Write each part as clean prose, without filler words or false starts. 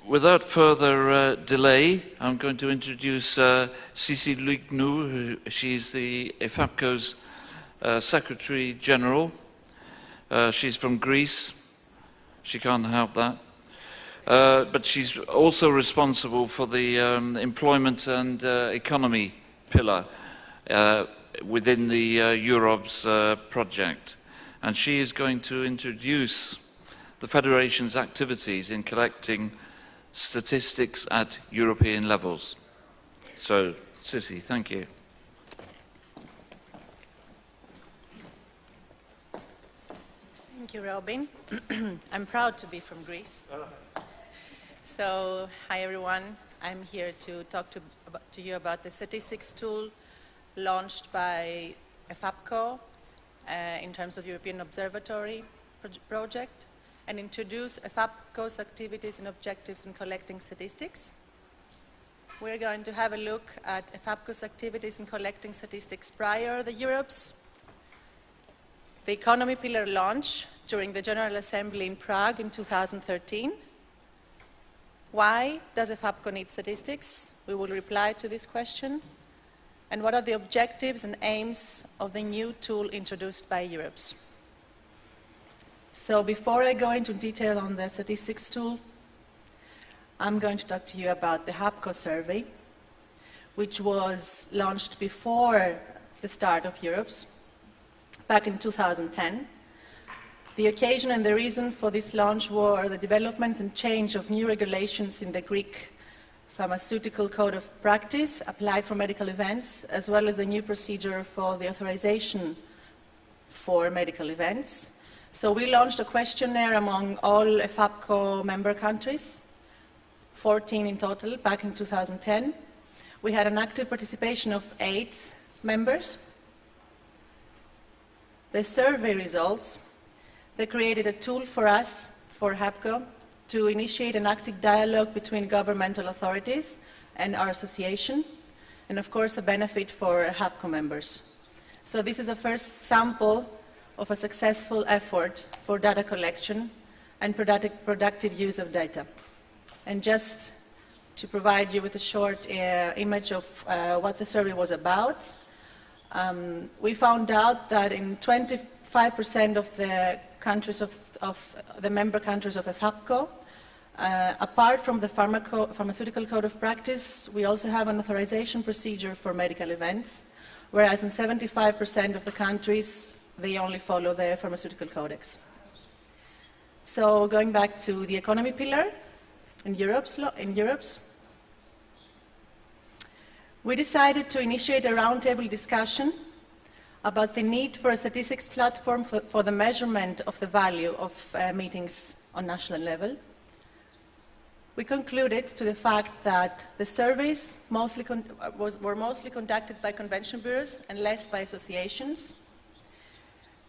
Without further delay, I'm going to introduce Sissy Lignou. She's the EFAPCO's Secretary General. She's from Greece. She can't help that. But she's also responsible for the employment and economy pillar within the EUROBS project. And she is going to introduce the Federation's activities in collecting statistics at European levels. So, Sissy, thank you. Thank you, Robin. I'm proud to be from Greece. So, hi everyone. I'm here to talk to you about the statistics tool launched by EFAPCO in terms of European Observatory project, and introduce EFAPCO's activities and objectives in collecting statistics. We're going to have a look at EFAPCO's activities in collecting statistics prior to the EUROBS, the economy pillar launch during the General Assembly in Prague in 2013. Why does EFAPCO need statistics? We will reply to this question. And what are the objectives and aims of the new tool introduced by EUROBS? So before I go into detail on the statistics tool, I'm going to talk to you about the EFAPCO survey, which was launched before the start of EUROBS, back in 2010. The occasion and the reason for this launch were the developments and change of new regulations in the Greek Pharmaceutical Code of Practice applied for medical events, as well as the new procedure for the authorization for medical events. So we launched a questionnaire among all EFAPCO member countries, 14 in total, back in 2010. We had an active participation of 8 members. The survey results, they created a tool for us, for EFAPCO, to initiate an active dialogue between governmental authorities and our association, and of course a benefit for EFAPCO members. So this is a first sample of a successful effort for data collection and productive use of data. And just to provide you with a short image of what the survey was about, we found out that in 25% of the countries of the member countries of EFAPCO, apart from the Pharmaceutical Code of Practice, we also have an authorization procedure for medical events, whereas in 75% of the countries, they only follow the Pharmaceutical Codex. So going back to the economy pillar in EUROBS, we decided to initiate a roundtable discussion about the need for a statistics platform for the measurement of the value of meetings on national level. We concluded to the fact that the surveys were mostly conducted by convention bureaus and less by associations.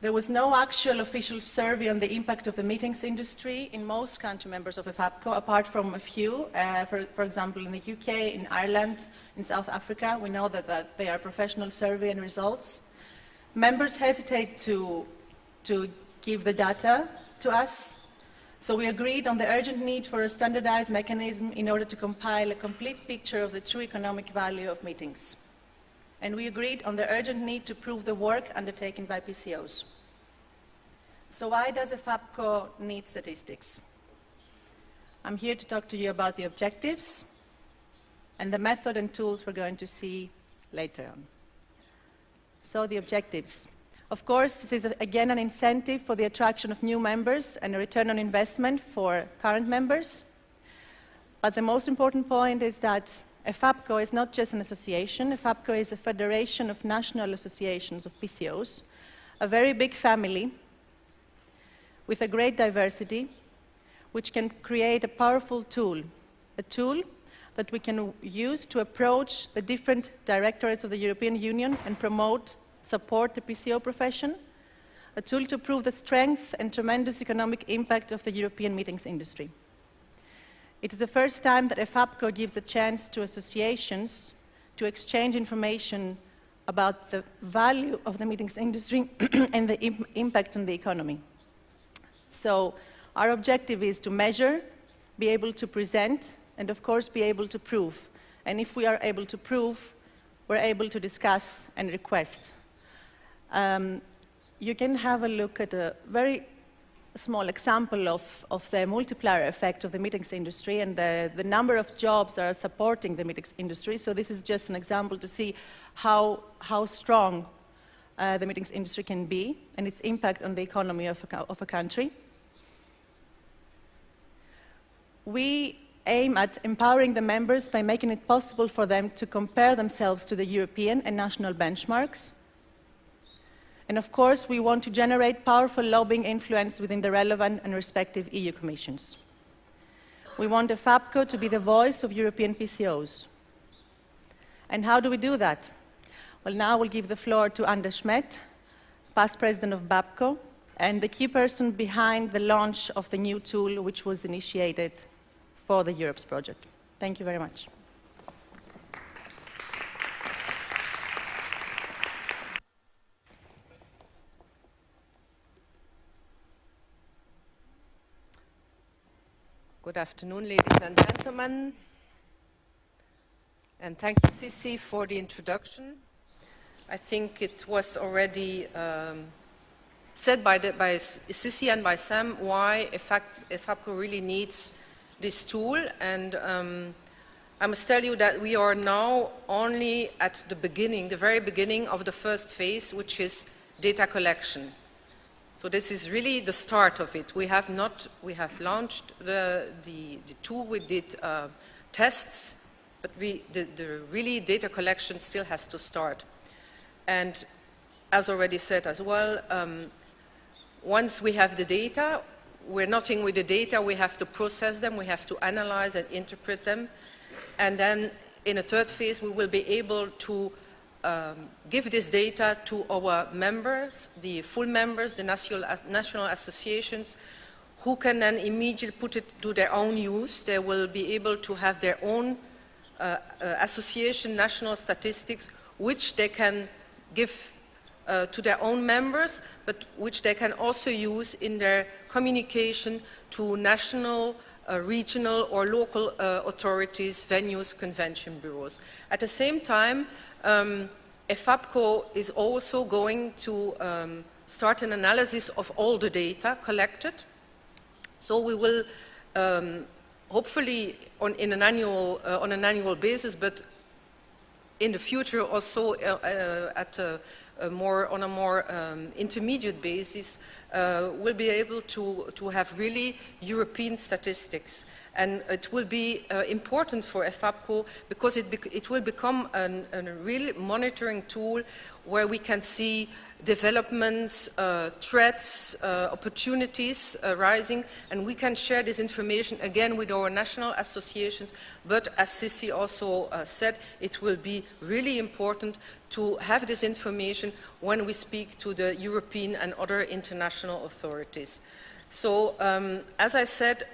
There was no actual official survey on the impact of the meetings industry in most country members of EFAPCO, apart from a few, for example, in the UK, in Ireland, in South Africa. We know that they are professional survey and results. Members hesitate to give the data to us, so we agreed on the urgent need for a standardized mechanism in order to compile a complete picture of the true economic value of meetings. And we agreed on the urgent need to prove the work undertaken by PCOs. So why does EFAPCO need statistics? I'm here to talk to you about the objectives and the method and tools we're going to see later on. So the objectives. Of course, this is again an incentive for the attraction of new members and a return on investment for current members. But the most important point is that EFAPCO is not just an association. EFAPCO is a federation of national associations of PCOs, a very big family with a great diversity, which can create a powerful tool, a tool that we can use to approach the different directorates of the European Union and promote, support the PCO profession, a tool to prove the strength and tremendous economic impact of the European meetings industry. It is the first time that EFAPCO gives a chance to associations to exchange information about the value of the meetings industry and the impact on the economy. So our objective is to measure be able to present, and of course be able to prove. And if we are able to prove, we're able to discuss and request. You can have a look at a very small example of the multiplier effect of the meetings industry and the number of jobs that are supporting the meetings industry. So this is just an example to see how strong the meetings industry can be and its impact on the economy of a country. We aim at empowering the members by making it possible for them to compare themselves to the European and national benchmarks. And of course, we want to generate powerful lobbying influence within the relevant and respective EU commissions. We want EFAPCO to be the voice of European PCOs. And how do we do that? Well, now we'll give the floor to Anders Smet, past president of BAPCO, and the key person behind the launch of the new tool which was initiated for the EUROBS project. Thank you very much. Good afternoon, ladies and gentlemen. And thank you, Sissy, for the introduction. I think it was already said by Sissy and by Sam why EFAPCO really needs this tool. And I must tell you that we are now only at the beginning, the very beginning of the first phase, which is data collection. So this is really the start of it. We have launched the tool, we did tests, but the really data collection still has to start. And as already said as well, once we have the data, we're nothing with the data, we have to process them, we have to analyze and interpret them. And then in a third phase, we will be able to give this data to our members, the full members, the national associations, who can then immediately put it to their own use. They will be able to have their own association national statistics, which they can give to their own members, but which they can also use in their communication to national, regional or local authorities, venues, convention bureaus. At the same time, EFAPCO is also going to start an analysis of all the data collected. So we will hopefully on an annual basis, but in the future also on a more intermediate basis, we'll be able to have really European statistics. And it will be important for EFAPCO because it will become a real monitoring tool where we can see developments, threats, opportunities arising, and we can share this information again with our national associations. But as Sissy also said, it will be really important to have this information when we speak to the European and other international authorities. So, as I said,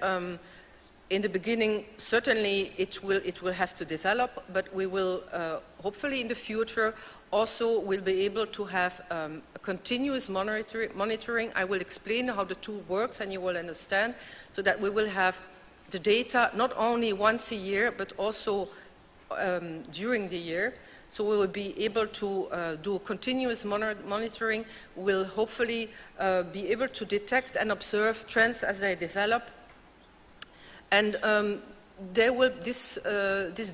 in the beginning, certainly it will have to develop, but we will hopefully in the future also will be able to have a continuous monitoring. I will explain how the tool works and you will understand, so that we will have the data not only once a year, but also during the year. So we will be able to do continuous monitoring. We'll hopefully be able to detect and observe trends as they develop. And this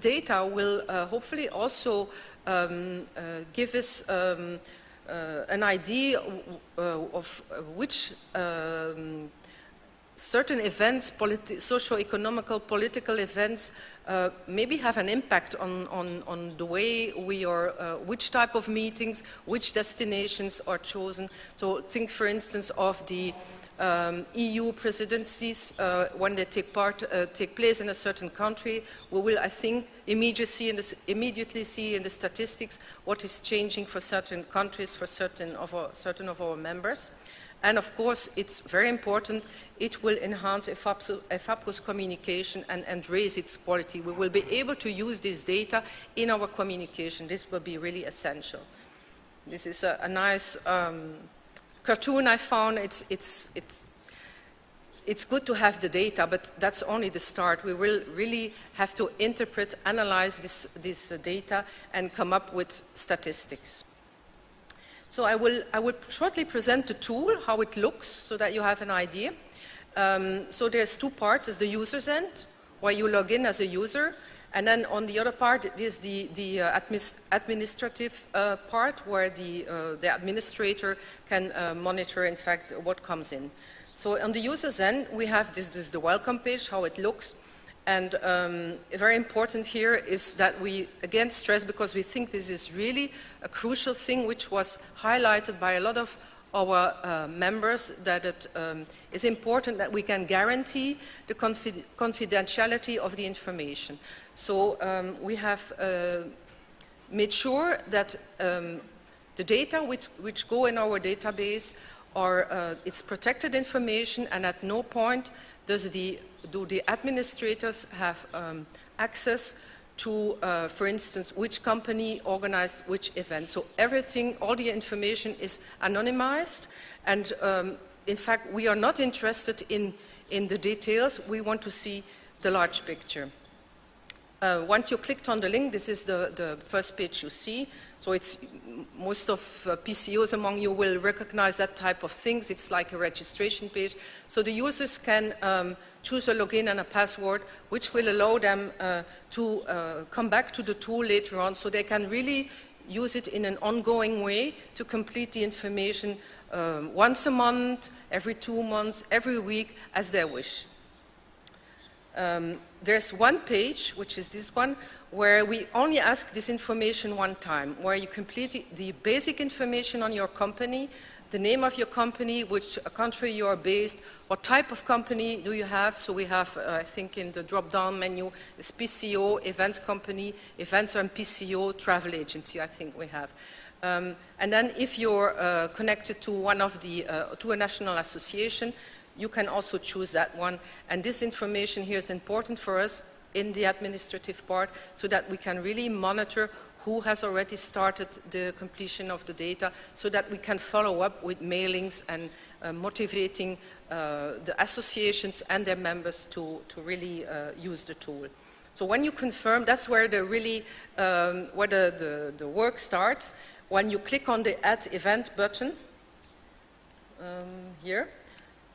data will hopefully also give us an idea of which certain events, socio-economical, political events, maybe have an impact on the way we are, which type of meetings, which destinations are chosen. So think, for instance, of the EU presidencies, when they take place in a certain country, we will, I think, immediately see in the statistics what is changing for certain countries, for certain of our members. And of course, it's very important, it will enhance EFAPCO's communication and raise its quality. We will be able to use this data in our communication. This will be really essential. This is a nice cartoon I found. it's good to have the data, but that's only the start. We will really have to interpret, analyze this data and come up with statistics. So I will shortly present the tool, how it looks, so that you have an idea. So there's two parts. There's the user's end, where you log in as a user, and then on the other part is the administrative part, where the administrator can monitor, in fact, what comes in. So on the user's end, we have this is the welcome page, how it looks. And very important here is that we, again, stress, because we think this is really a crucial thing, which was highlighted by a lot of our members, that it is important that we can guarantee the confidentiality of the information. So we have made sure that the data which go in our database are it's protected information, and at no point do the administrators have access to, for instance, which company organized which event. So everything, all the information is anonymized, and in fact, we are not interested in the details. We want to see the large picture. Once you clicked on the link, this is the first page you see. So it's, most of PCOs among you will recognize that type of things. It's like a registration page. So the users can choose a login and a password, which will allow them to come back to the tool later on, so they can really use it in an ongoing way to complete the information once a month, every 2 months, every week, as they wish. There's one page, which is this one, where we only ask this information one time, where you complete the basic information on your company, the name of your company, which country you are based, what type of company do you have. So we have, I think in the drop-down menu, is PCO, events company, events and PCO, travel agency, I think we have. And then if you're connected to one of the, to a national association, you can also choose that one. And this information here is important for us in the administrative part, so that we can really monitor who has already started the completion of the data, so that we can follow up with mailings and motivating the associations and their members to really use the tool. So when you confirm, that's where the really, where the work starts. When you click on the Add Event button, here,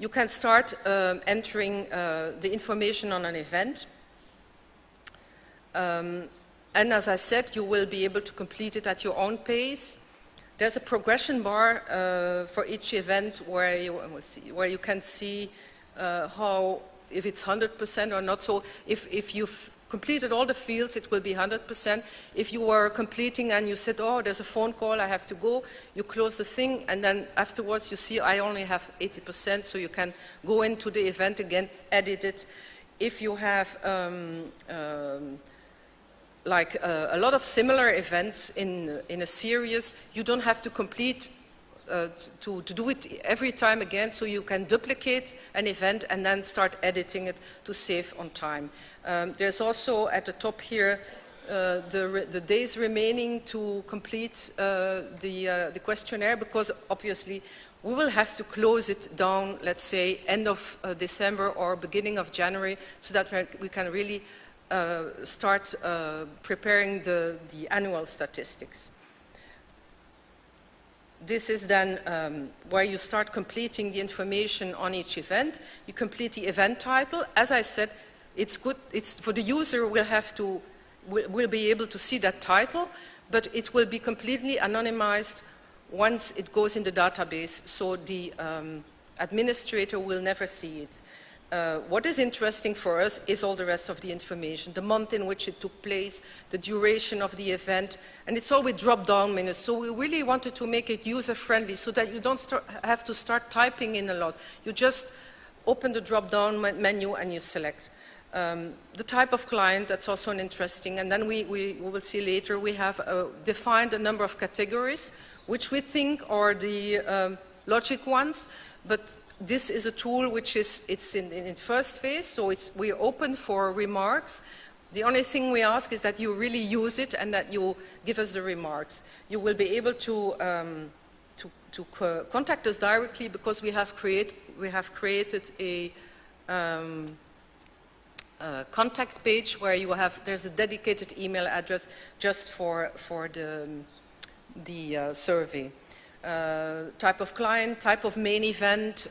you can start entering the information on an event. And as I said, you will be able to complete it at your own pace. There's a progression bar for each event where you can see how, if it's 100% or not. So if you've completed all the fields, it will be 100%. If you are completing and you said, oh, there's a phone call, I have to go, you close the thing, and then afterwards you see I only have 80%, so you can go into the event again, edit it. If you have like a lot of similar events in a series, you don't have to complete to do it every time again, so you can duplicate an event and then start editing it to save on time. There's also at the top here the days remaining to complete the questionnaire, because obviously we will have to close it down, let's say, end of December or beginning of January, so that we can really start preparing the annual statistics. This is then where you start completing the information on each event. You complete the event title. As I said, it's good. It's for the user. Will be able to see that title, but it will be completely anonymized once it goes in the database. So the administrator will never see it. What is interesting for us is all the rest of the information, the month in which it took place, the duration of the event, and it's all with drop-down menus. So we really wanted to make it user-friendly so that you don't have to start typing in a lot. You just open the drop-down menu and you select. The type of client, that's also an interesting, and then we will see later, we have defined a number of categories, which we think are the logic ones, but this is a tool which is, it's in first phase, so we're open for remarks. The only thing we ask is that you really use it and that you give us the remarks. You will be able to contact us directly, because we have created a contact page where you have, there's a dedicated email address just for the survey. Type of client, type of main event,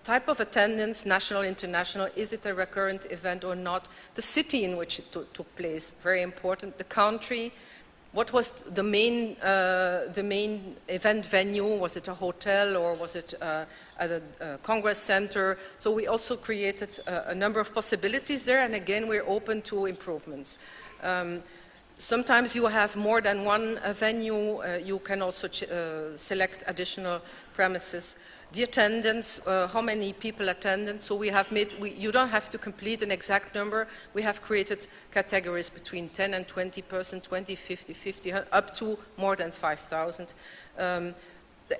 type of attendance, national, international, is it a recurrent event or not? The city in which it took place, very important. The country, what was the main event venue? Was it a hotel or was it a congress center? So we also created a number of possibilities there, and again, we're open to improvements. Sometimes you have more than one venue. You can also select additional premises. The attendance, how many people attended. So we have made, you don't have to complete an exact number. We have created categories between 10 and 20%, 20, 50, 50, up to more than 5,000. The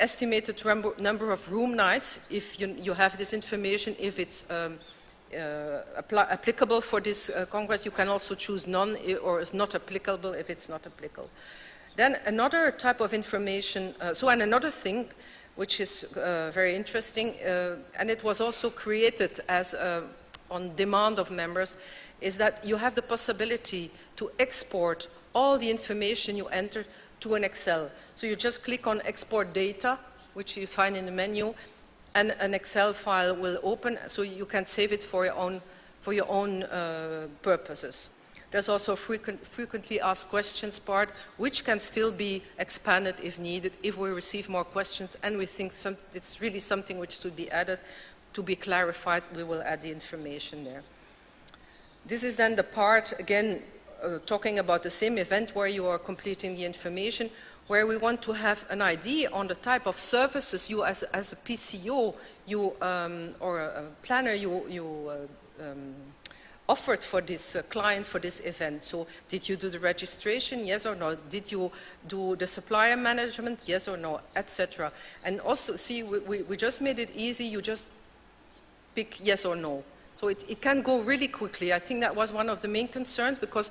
estimated number of room nights, if you have this information, if it's applicable for this Congress, you can also choose none or is not applicable if it's not applicable. Then another type of information, and another thing which is very interesting, and it was also created as on demand of members, is that you have the possibility to export all the information you enter to an Excel. So you just click on export data, which you find in the menu, and an Excel file will open, so you can save it for your own purposes. There's also a frequently asked questions part, which can still be expanded if needed, if we receive more questions and we think it's really something which should be added, to be clarified, we will add the information there. This is then the part, again, talking about the same event where you are completing the information, where we want to have an idea on the type of services you as a PCO or a planner you offered for this client for this event. So did you do the registration, yes or no? Did you do the supplier management, yes or no, etc. And also, see, we just made it easy. You just pick yes or no. So it can go really quickly. I think that was one of the main concerns, because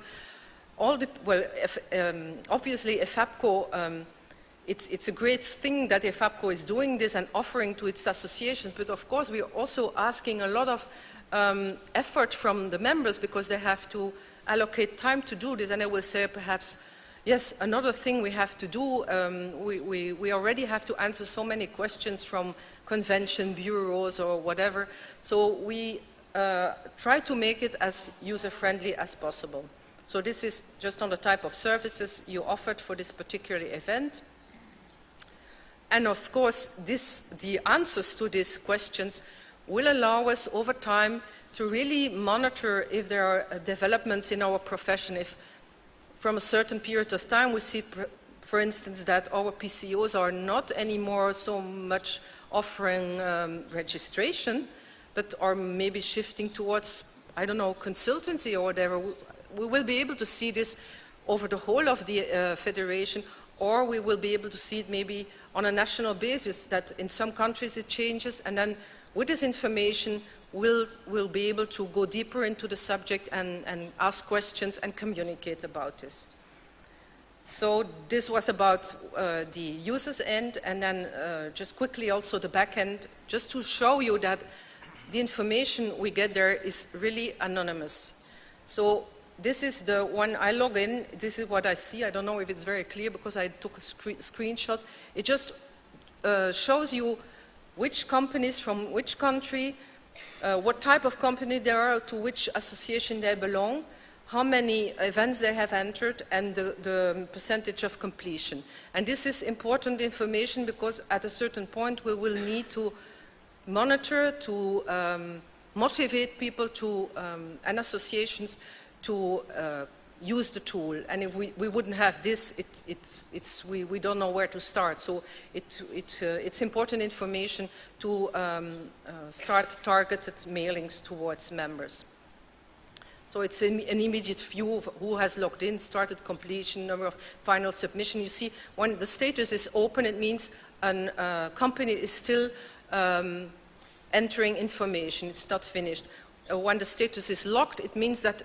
obviously EFAPCO, it's a great thing that EFAPCO is doing this and offering to its associations, but of course we are also asking a lot of effort from the members, because they have to allocate time to do this. And I will say perhaps, yes, another thing we have to do, we already have to answer so many questions from convention bureaus or whatever, so we try to make it as user-friendly as possible. So this is just on the type of services you offered for this particular event. And of course, the answers to these questions will allow us over time to really monitor if there are developments in our profession. If from a certain period of time we see, for instance, that our PCOs are not anymore so much offering registration, but are maybe shifting towards, I don't know, consultancy or whatever, we will be able to see this over the whole of the federation, or we will be able to see it maybe on a national basis, that in some countries it changes, and then with this information we'll be able to go deeper into the subject and ask questions and communicate about this. So this was about the user's end, and then just quickly also the back end, just to show you that the information we get there is really anonymous. So this is the one I log in, this is what I see. I don't know if it's very clear because I took a screenshot. It just shows you which companies from which country, what type of company they are, to which association they belong, how many events they have entered, and the percentage of completion. And this is important information because at a certain point we will need to monitor, to motivate people to, and associations to use the tool. And if we wouldn't have this, we don't know where to start. So it's important information to start targeted mailings towards members. So it's an immediate view of who has logged in, started completion, number of final submission. You see, when the status is open, it means a company is still entering information, it's not finished. When the status is locked, it means that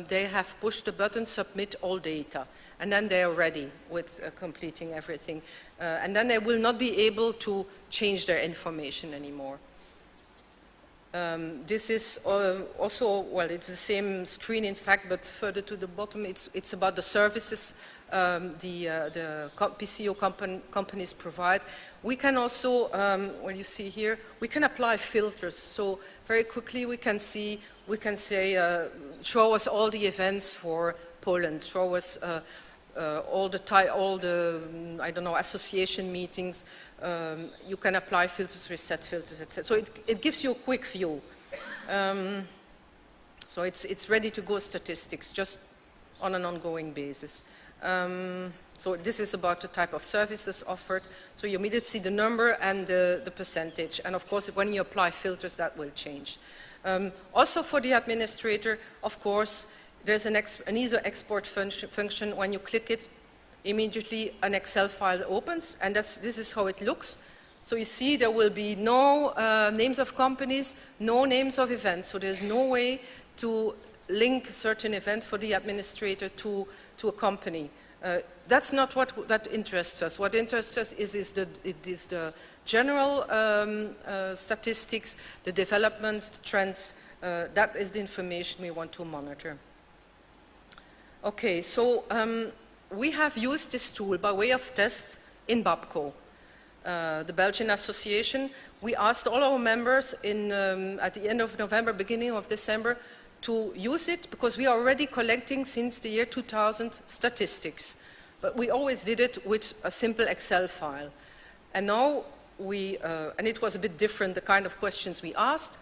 they have pushed the button, submit all data, and then they are ready with completing everything. And then they will not be able to change their information anymore. This is also, well, it's the same screen in fact, but further to the bottom, it's about the services the PCO companies provide. We can also, what you see here, we can apply filters. So very quickly we can say, show us all the events for Poland, show us all the I don't know, association meetings. You can apply filters, reset filters, etc. So it gives you a quick view. So it's ready to go statistics, just on an ongoing basis. So this is about the type of services offered. So you immediately see the number and the percentage. And of course, when you apply filters, that will change. Also for the administrator, of course, there's an ISO export function. When you click it, immediately an Excel file opens, and this is how it looks. So you see there will be no names of companies, no names of events. So there's no way to link certain event for the administrator to a company. That's not that interests us. What interests us is the general statistics, the developments, the trends. That is the information we want to monitor. Okay, so we have used this tool by way of test in BAPCO, the Belgian association. We asked all our members at the end of November, beginning of December, to use it because we are already collecting since the year 2000 statistics. But we always did it with a simple Excel file. And now and it was a bit different, the kind of questions we asked,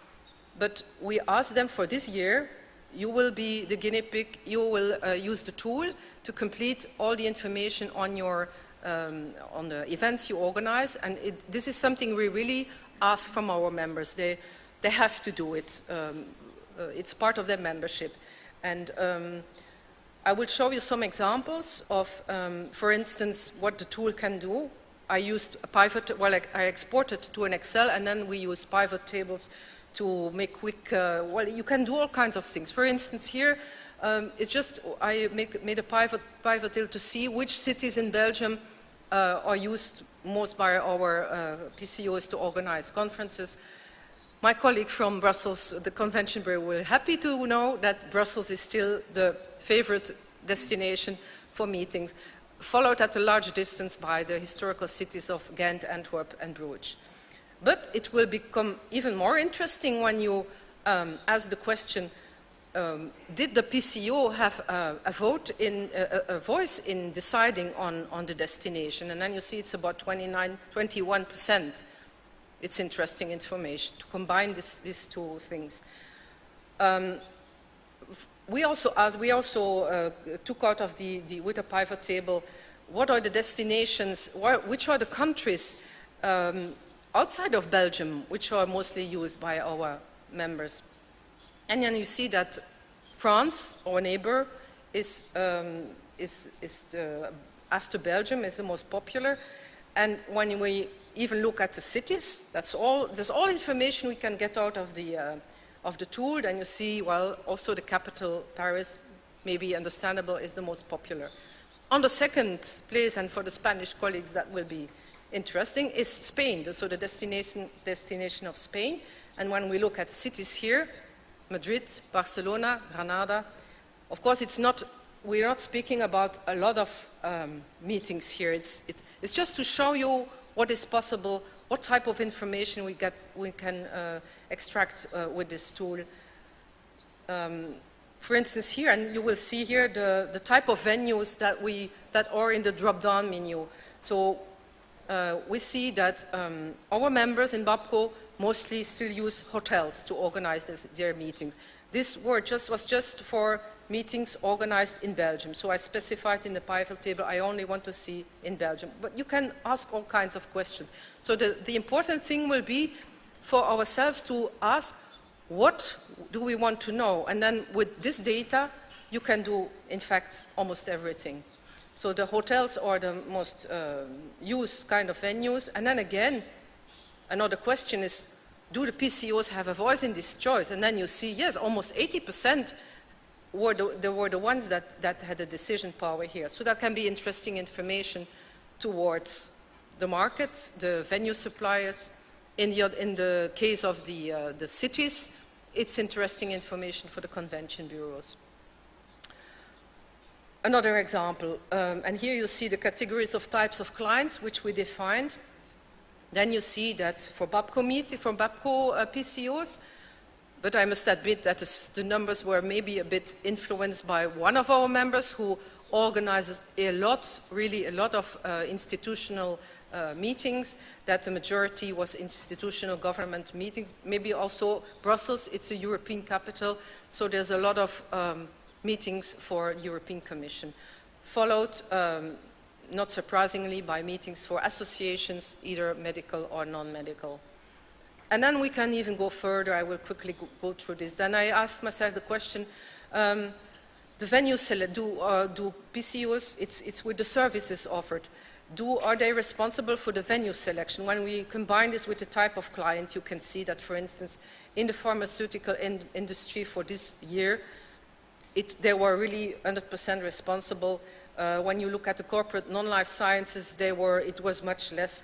but we asked them for this year, you will be the guinea pig, you will use the tool to complete all the information on your on the events you organize, and this is something we really ask from our members. They have to do it. It's part of their membership. And I will show you some examples of, for instance, what the tool can do. I used a pivot, well, I exported to an Excel, and then we use pivot tables to make quick, well, you can do all kinds of things. For instance, here, it's just, I made a pivot table to see which cities in Belgium are used most by our PCOs to organize conferences. My colleague from Brussels, the Convention Bureau, will be happy to know that Brussels is still the favorite destination for meetings, followed at a large distance by the historical cities of Ghent, Antwerp, and Bruges. But it will become even more interesting when you ask the question, did the PCO have a voice in deciding on the destination? And then you see it's about 21%. It's interesting information to combine these two things. We also took out of with a pivot table, what are the destinations, which are the countries outside of Belgium, which are mostly used by our members. And then you see that France, our neighbor, is after Belgium, is the most popular. And when we even look at the cities, there's all information we can get out of the tool. Then you see, well, also the capital, Paris, maybe understandable, is the most popular. On the second place, and for the Spanish colleagues that will be interesting, is Spain, so the destination of Spain. And when we look at cities here, Madrid, Barcelona, Granada, of course we're not speaking about a lot of meetings here. It's just to show you what is possible, what type of information we can extract with this tool. For instance here, and you will see here the type of venues that are in the drop-down menu. So we see that our members in BAPCO mostly still use hotels to organize their meetings. This was just for meetings organized in Belgium. So I specified in the pivot table, I only want to see in Belgium. But you can ask all kinds of questions. So the important thing will be for ourselves to ask, what do we want to know? And then with this data, you can do, in fact, almost everything. So the hotels are the most used kind of venues. And then again, another question is, do the PCOs have a voice in this choice? And then you see, yes, almost 80% were the ones that had a decision power here. So that can be interesting information towards the markets, the venue suppliers, In the case of the cities, it's interesting information for the convention bureaus. Another example, and here you see the categories of types of clients which we defined. Then you see that for BAPCO PCOs, but I must admit that the numbers were maybe a bit influenced by one of our members who organizes really a lot of institutional meetings, that the majority was institutional government meetings. Maybe also Brussels, it's a European capital, so there's a lot of meetings for European Commission. Followed, not surprisingly, by meetings for associations, either medical or non-medical. And then we can even go further. I will quickly go through this. Then I asked myself the question, the venue do PCOs, it's with the services offered. Are they responsible for the venue selection? When we combine this with the type of client, you can see that, for instance, in the pharmaceutical industry for this year, they were really 100% responsible. When you look at the corporate non-life sciences, it was much less.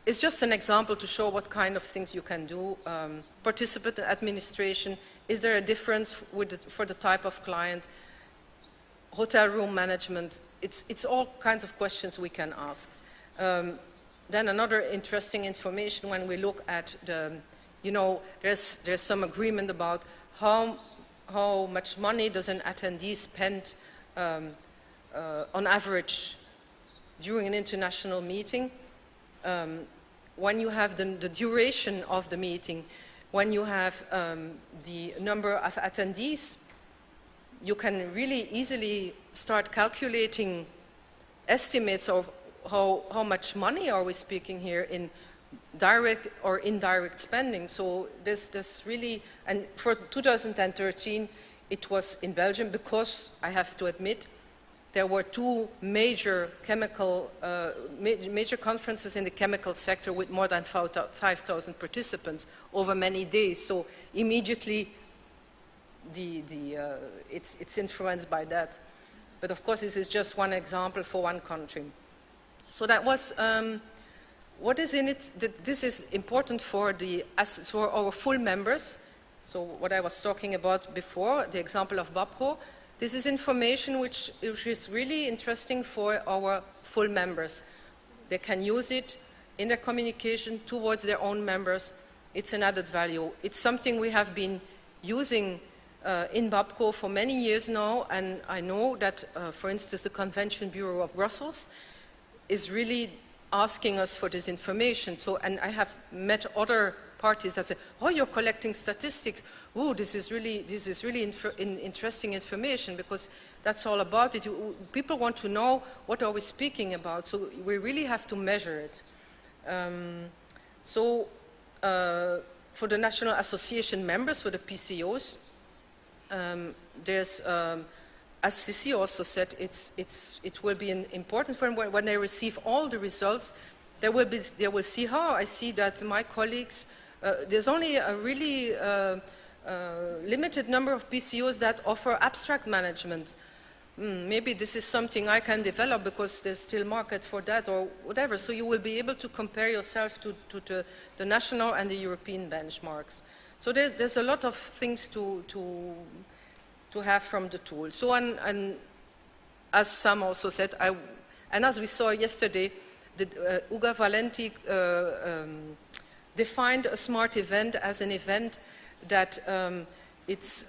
It's just an example to show what kind of things you can do. Participant administration, is there a difference for the type of client? Hotel room management, it's all kinds of questions we can ask. Then another interesting information when we look at there's some agreement about how much money does an attendee spend on average during an international meeting. When you have the duration of the meeting, when you have the number of attendees, you can really easily start calculating estimates of how much money are we speaking here in direct or indirect spending. So this really, and for 2013, it was in Belgium because, I have to admit, there were two major major conferences in the chemical sector with more than 5,000 participants over many days. So immediately, it's influenced by that. But of course, this is just one example for one country. So that was what is in it. This is important for our full members. So what I was talking about before, the example of BAPCO. This is information which is really interesting for our full members. They can use it in their communication towards their own members. It's an added value. It's something we have been using in BAPCO for many years now, and I know that, for instance, the Convention Bureau of Brussels is really asking us for this information. So, and I have met other parties that say, "Oh, you're collecting statistics. Oh, this is really interesting information," because that's all about it. People want to know what are we speaking about, so we really have to measure it. For the National Association members, for the PCOs, there's, as Sissy also said, it will be important for them when they receive all the results. They will see how I see that my colleagues. There's only a really limited number of PCOs that offer abstract management. Maybe this is something I can develop because there's still market for that or whatever. So you will be able to compare yourself to the national and the European benchmarks. So there's a lot of things to have from the tool. So and as Sam also said, and as we saw yesterday, Uga Valenti defined a smart event as an event that it's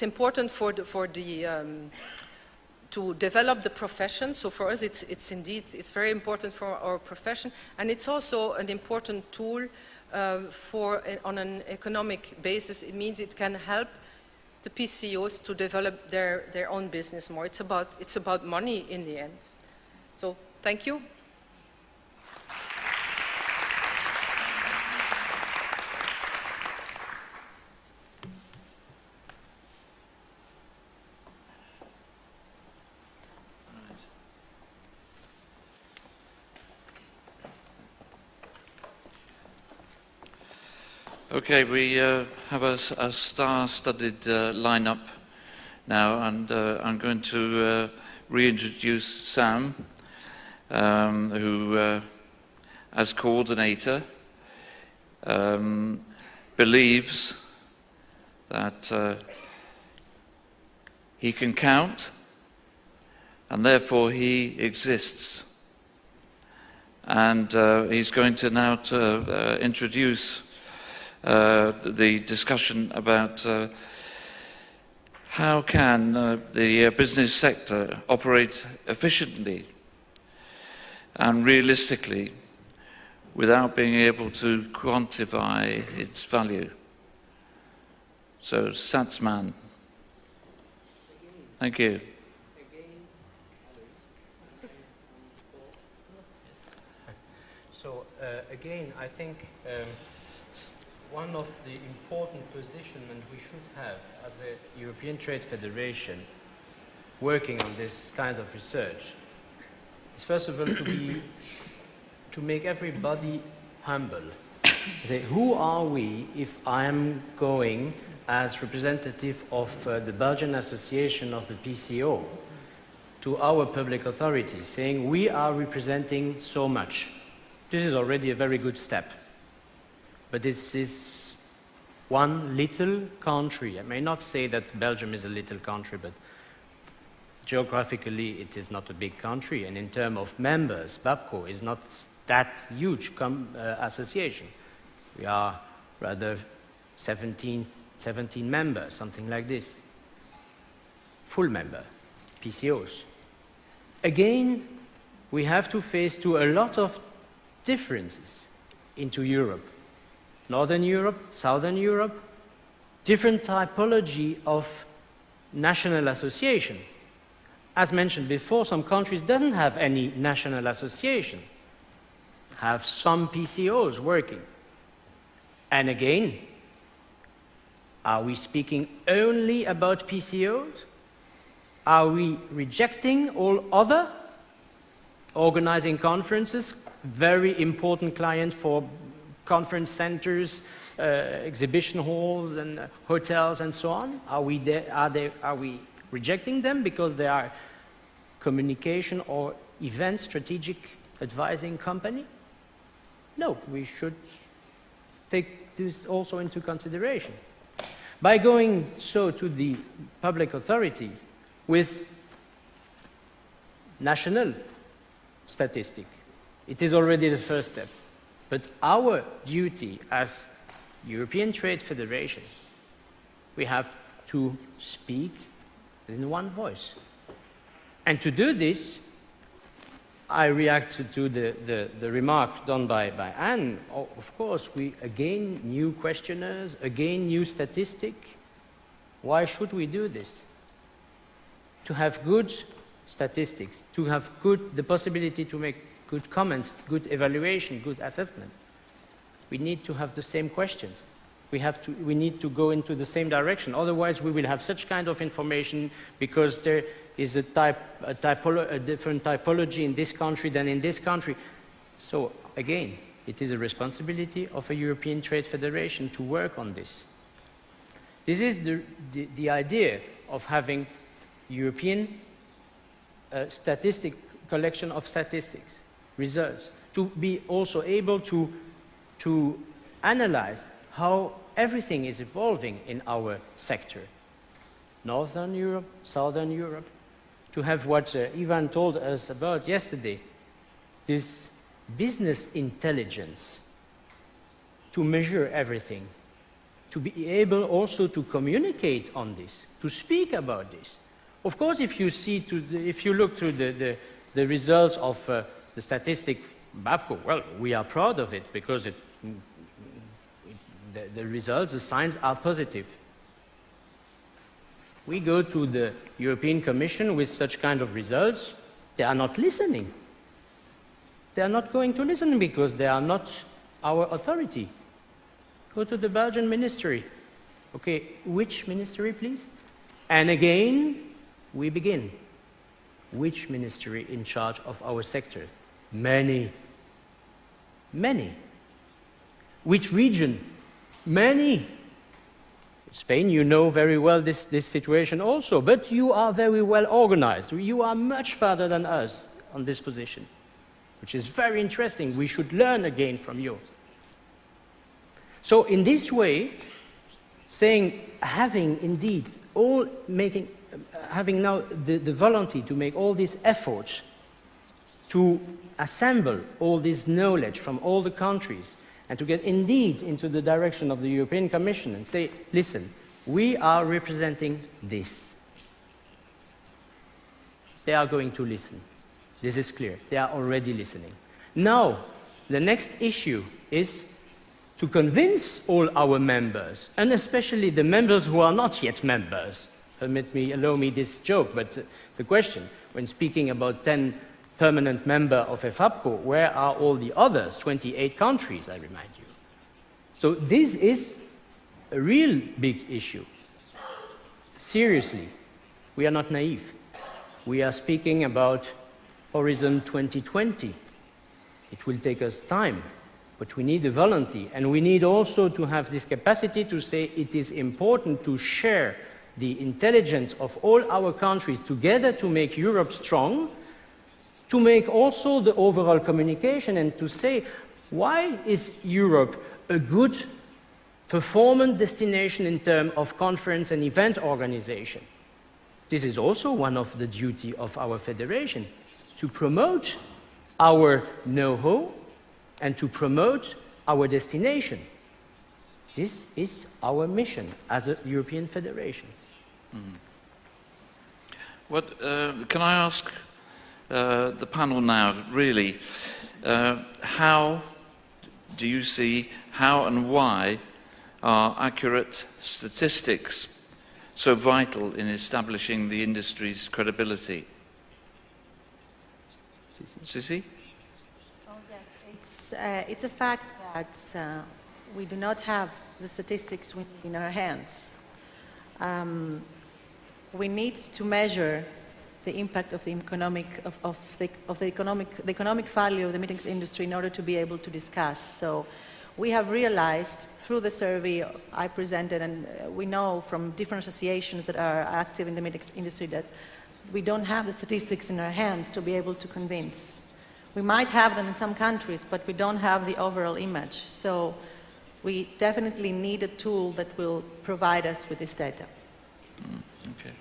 important to develop the profession. So for us, it's very important for our profession, and it's also an important tool on an economic basis. It means it can help the PCOs to develop their own business more. It's about money in the end. So thank you. Okay, we have a star-studded lineup now, and I'm going to reintroduce Sam, who as coordinator, believes that he can count, and therefore he exists. And he's going to now introduce the discussion about how can the business sector operate efficiently and realistically without being able to quantify its value. So, Satsman. Thank you. So, again, I think one of the important positions we should have as a European Trade Federation working on this kind of research is first of all to make everybody humble. Say, who are we if I am going as representative of the Belgian Association of the PCO to our public authorities saying we are representing so much. This is already a very good step. But this is one little country. I may not say that Belgium is a little country, but geographically it is not a big country. And in terms of members, BAPCO is not that huge association. We are rather 17 members, something like this. Full member, PCOs. Again, we have to face to a lot of differences into Europe. Northern Europe, Southern Europe, different typology of national association. As mentioned before, some countries doesn't have any national association, have some PCOs working. And again, are we speaking only about PCOs? Are we rejecting all other organizing conferences, very important client for conference centers, exhibition halls and hotels and so on? Are we rejecting them because they are communication or event strategic advising company? No, we should take this also into consideration. By going so to the public authorities with national statistics, it is already the first step. But our duty as European Trade Federation, we have to speak in one voice. And to do this, I react to the remark done by Anne. Of course, we again new questionnaires, again new statistic. Why should we do this? To have good statistics, to have the possibility to make good comments, good evaluation, good assessment. We need to have the same questions. We need to go into the same direction. Otherwise, we will have such kind of information because there is a different typology in this country than in this country. So again, it is a responsibility of a European Trade Federation to work on this. This is the idea of having European collection of statistics, results, to be also able to analyze how everything is evolving in our sector. Northern Europe, Southern Europe, to have what Ivan told us about yesterday, this business intelligence to measure everything, to be able also to communicate on this, to speak about this. Of course, if you look through the results of the statistic BAPCO, well, we are proud of it because the results, the signs are positive. We go to the European Commission with such kind of results, they are not listening. They are not going to listen because they are not our authority. Go to the Belgian ministry. Okay, which ministry, please? And again, we begin. Which ministry in charge of our sector? Many. Many. Which region? Many. Spain, you know very well this situation also, but you are very well organized. You are much further than us on this position. which is very interesting. We should learn again from you. So in this way, saying, having indeed all making, having now the volunteer to make all these efforts to assemble all this knowledge from all the countries and to get indeed into the direction of the European Commission and say, listen, we are representing this. They are going to listen. This is clear. They are already listening. Now, the next issue is to convince all our members, and especially the members who are not yet members. Allow me this joke, but the question, when speaking about 10 permanent members of EFAPCO, where are all the others, 28 countries, I remind you. So this is a real big issue. Seriously, we are not naive. We are speaking about Horizon 2020. It will take us time, but we need a volunteer, and we need also to have this capacity to say it is important to share the intelligence of all our countries together to make Europe strong, to make also the overall communication and to say, why is Europe a good performance destination in terms of conference and event organization? This is also one of the duties of our federation, to promote our know-how and to promote our destination. This is our mission as a European federation. Mm. Can I ask the panel now, really, how do you see, how and why are accurate statistics so vital in establishing the industry's credibility? Sissy? Oh, yes. It's a fact that we do not have the statistics in our hands. We need to measure the impact of the economic value of the meetings industry in order to be able to discuss. So we have realized through the survey I presented, and we know from different associations that are active in the meetings industry, that we don't have the statistics in our hands to be able to convince. We might have them in some countries, but we don't have the overall image. So we definitely need a tool that will provide us with this data. Okay.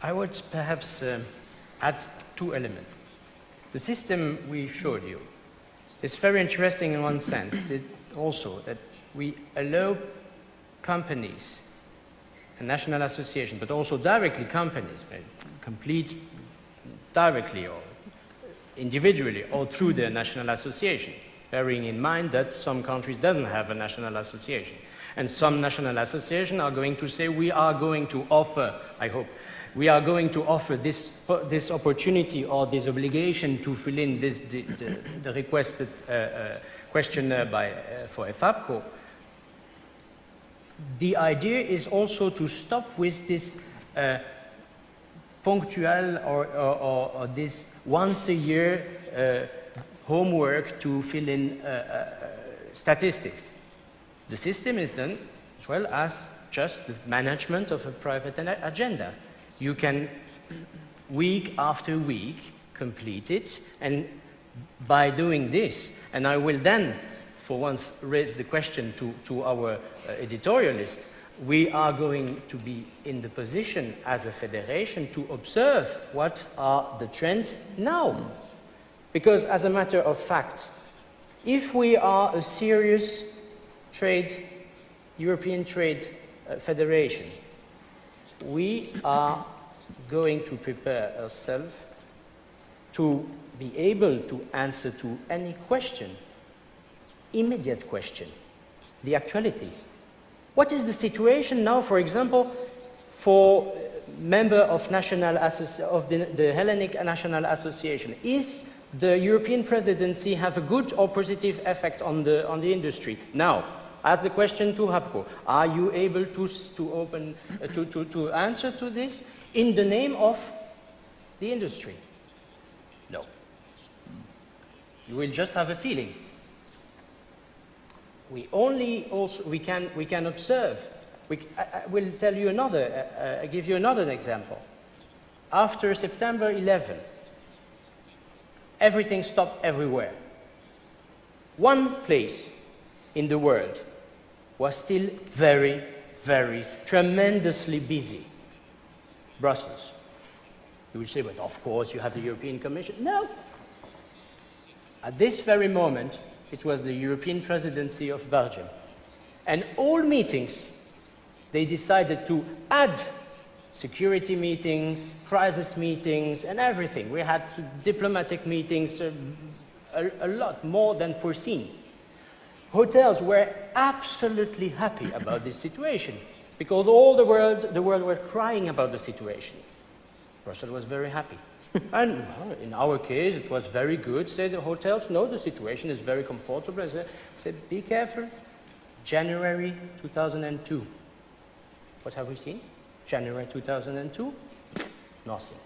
I would perhaps add two elements. The system we showed you is very interesting in one sense, that we allow companies, a national association, but also directly companies, complete directly or individually or through their national association, bearing in mind that some countries doesn't have a national association. And some national associations are going to say, we are going to offer, I hope, we are going to offer this opportunity or this obligation to fill in the requested questionnaire for EFAPCO. The idea is also to stop with this punctual or this once a year homework to fill in statistics. The system is done as well as just the management of a private agenda. You can, week after week, complete it, and by doing this, and I will then, for once, raise the question to our editorialist, we are going to be in the position as a federation to observe what are the trends now. Because as a matter of fact, if we are a serious European trade federation, we are going to prepare ourselves to be able to answer to any question, immediate question, the actuality. What is the situation now, for example, for member of the Hellenic National Association? Is the European presidency have a good or positive effect on the industry? Now, ask the question to HAPCO. Are you able to answer to this in the name of the industry? No. You will just have a feeling. We can observe. I will tell you give you another example. After September 11, everything stopped everywhere. One place in the world was still very, very tremendously busy. Brussels. You will say, but of course you have the European Commission. No. At this very moment, it was the European presidency of Belgium. And all meetings, they decided to add security meetings, crisis meetings, and everything. We had diplomatic meetings, a lot more than foreseen. Hotels were absolutely happy about this situation because all the world were crying about the situation. Brussels was very happy. And well, in our case, it was very good. Said the hotels, no, the situation is very comfortable. I said, be careful. January 2002. What have we seen? January 2002? Nothing.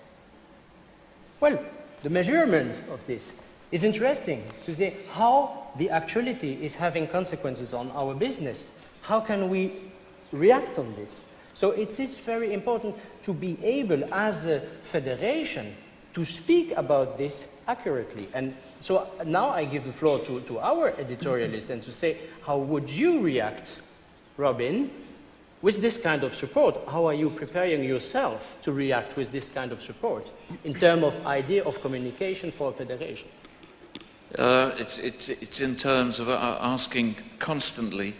Well, the measurement of this is interesting to see how the actuality is having consequences on our business. How can we react on this? So it is very important to be able, as a federation, to speak about this accurately. And so now I give the floor to our editorialist and to say, how would you react, Robin, with this kind of support? How are you preparing yourself to react with this kind of support in terms of idea of communication for a federation? It's in terms of asking constantly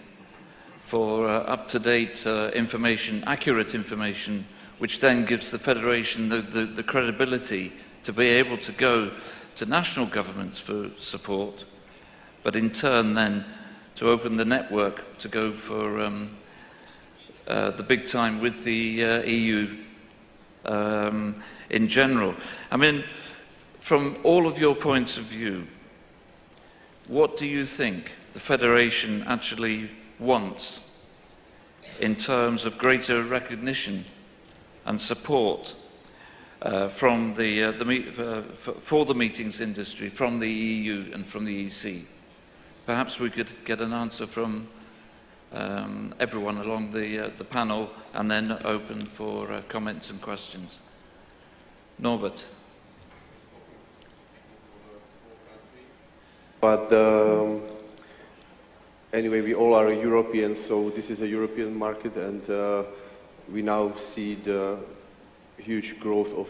for up-to-date information, accurate information, which then gives the Federation the credibility to be able to go to national governments for support, but in turn then to open the network to go for the big time with the EU in general. I mean, from all of your points of view, what do you think the Federation actually wants in terms of greater recognition and support from for the meetings industry, from the EU and from the EC? Perhaps we could get an answer from everyone along the panel and then open for comments and questions. Norbert. But anyway, we all are Europeans, so this is a European market, and we now see the huge growth of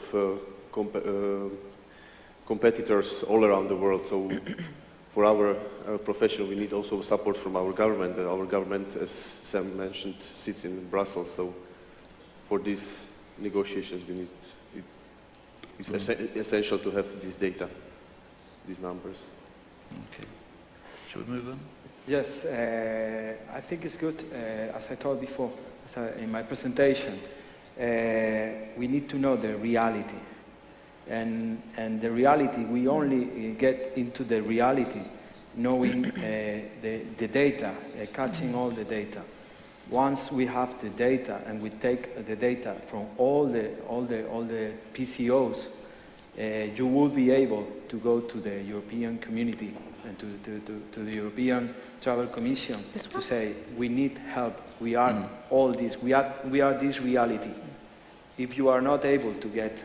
competitors all around the world. So for our profession, we need also support from our government. And our government, as Sam mentioned, sits in Brussels. So for these negotiations, we need, it's essential to have this data, these numbers. Okay. Should we move on? Yes, I think it's good, as I told before, in my presentation, we need to know the reality. And the reality, we only get into the reality knowing the data, catching all the data. Once we have the data and we take the data from all the PCOs, you will be able to go to the European community and to the European Travel Commission to say, we need help, we are all this, we are this reality. If you are not able to get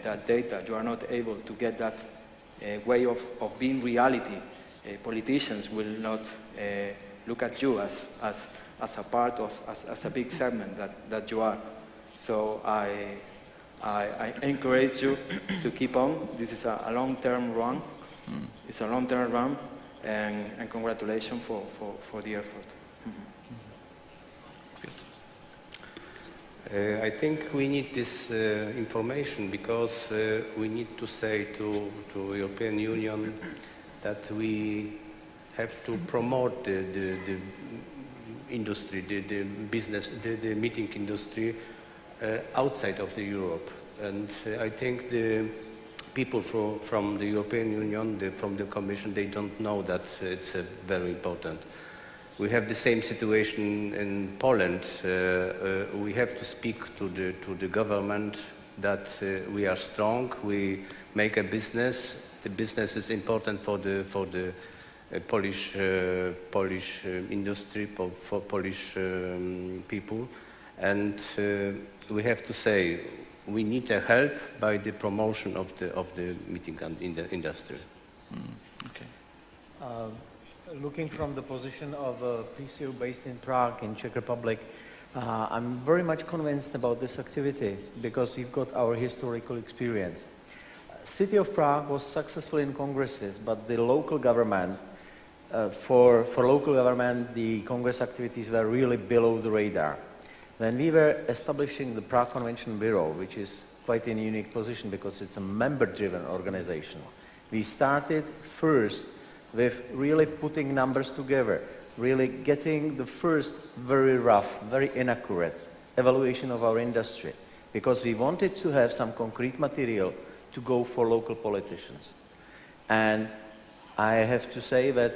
that data, you are not able to get that way of being reality, politicians will not look at you as a part of, as a big segment that you are. So I encourage you to keep on. This is a long-term run. It's a long-term run, and congratulations for the effort. I think we need this information because we need to say to European Union that we have to promote the industry, the business, the meeting industry outside of the Europe. And I think the people from the European Union, from the Commission, they don't know that it's very important. We have the same situation in Poland. We have to speak to the government that we are strong. We make a business. The business is important for the Polish industry, for Polish people, and we have to say we need a help by the promotion of the meeting and in the industry. Okay. Looking from the position of a PCO based in Prague, in Czech Republic, I'm very much convinced about this activity because we've got our historical experience. City of Prague was successful in congresses, but the local government, for local government, the congress activities were really below the radar. When we were establishing the Prague Convention Bureau, which is quite a unique position because it's a member-driven organization, we started first with really putting numbers together, really getting the first very rough, very inaccurate evaluation of our industry, because we wanted to have some concrete material to go for local politicians. And I have to say that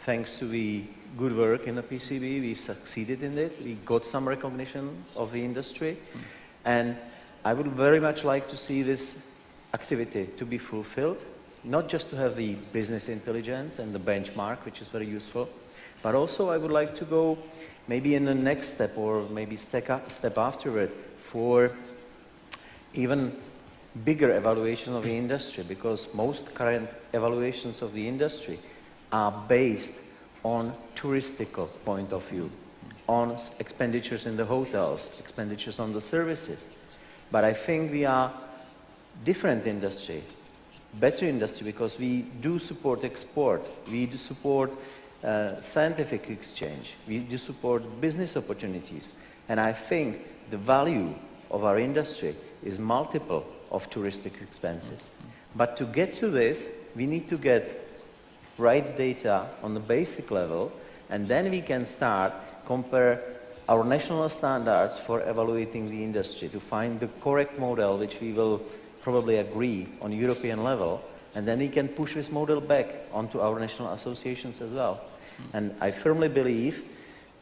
thanks to the good work in the PCB, we succeeded in it. We got some recognition of the industry. And I would very much like to see this activity to be fulfilled, not just to have the business intelligence and the benchmark, which is very useful, but also I would like to go maybe in the next step or maybe step after it for even bigger evaluation of the industry, because most current evaluations of the industry are based on touristical point of view, on expenditures in the hotels, expenditures on the services. But I think we are different industry, better industry, because we do support export, we do support scientific exchange, we do support business opportunities. And I think the value of our industry is multiple of touristic expenses. But to get to this, we need to get right data on the basic level, and then we can start compare our national standards for evaluating the industry to find the correct model, which we will probably agree on European level, and then we can push this model back onto our national associations as well. And I firmly believe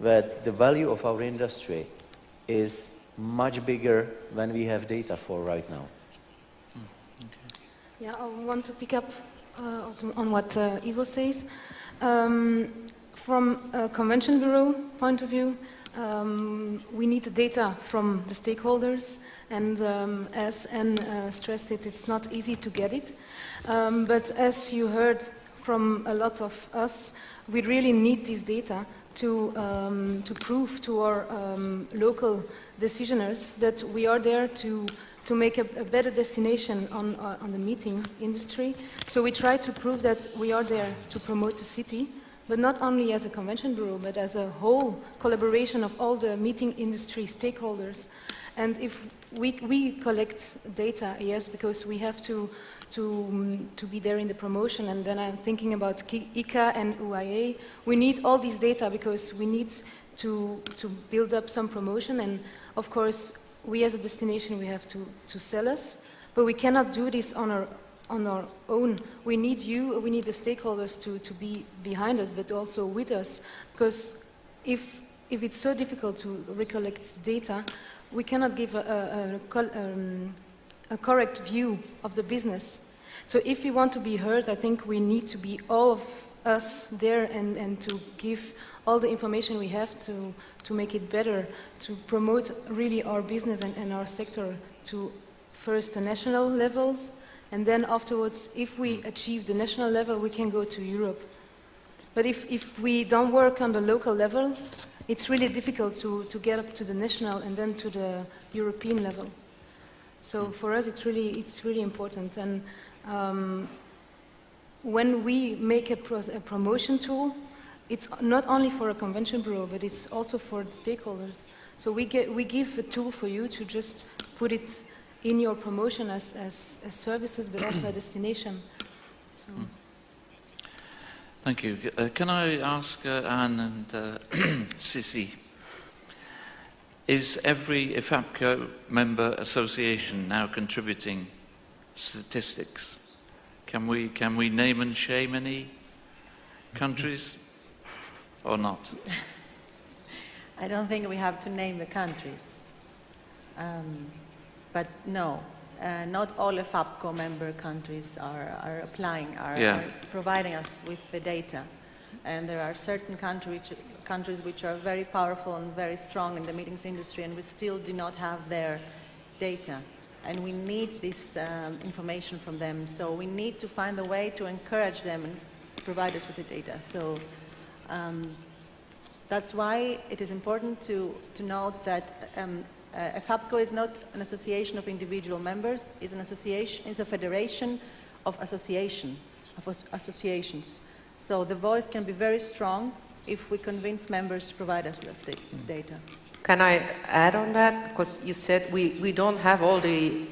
that the value of our industry is much bigger than we have data for right now. Yeah, I want to pick up on what Ivo says. From a convention bureau point of view, we need the data from the stakeholders, and as Anne stressed it, it's not easy to get it. But as you heard from a lot of us, we really need this data to prove to our local decisioners that we are there to make a better destination on the meeting industry. So we try to prove that we are there to promote the city, but not only as a convention bureau, but as a whole collaboration of all the meeting industry stakeholders. And if we collect data, yes, because we have to be there in the promotion, and then I'm thinking about ICA and UIA. We need all these data because we need to build up some promotion, and of course, we as a destination, we have to sell us, but we cannot do this on our own. We need you, we need the stakeholders to be behind us, but also with us, because if it's so difficult to recollect data, we cannot give a correct view of the business. So if we want to be heard, I think we need to be all of us there and to give all the information we have to make it better, to promote really our business and our sector to first the national levels, and then afterwards, if we achieve the national level, we can go to Europe. But if we don't work on the local level, it's really difficult to get up to the national and then to the European level. So for us, it's really important. And when we make a promotion tool, it's not only for a convention bureau, but it's also for the stakeholders. So we give a tool for you to just put it in your promotion as services, but also a destination. So. Thank you. Can I ask Anne and Sissy, is every EFAPCO member association now contributing statistics? Can we name and shame any countries or not? I don't think we have to name the countries. But no, not all EFAPCO member countries are applying, are providing us with the data. And there are certain countries which are very powerful and very strong in the meetings industry, and we still do not have their data. and we need this information from them. So we need to find a way to encourage them and provide us with the data. So that's why it is important to note that EFAPCO is not an association of individual members, it's an association, it's a federation of associations. So the voice can be very strong if we convince members to provide us with data. Can I add on that? Because you said we don't have all the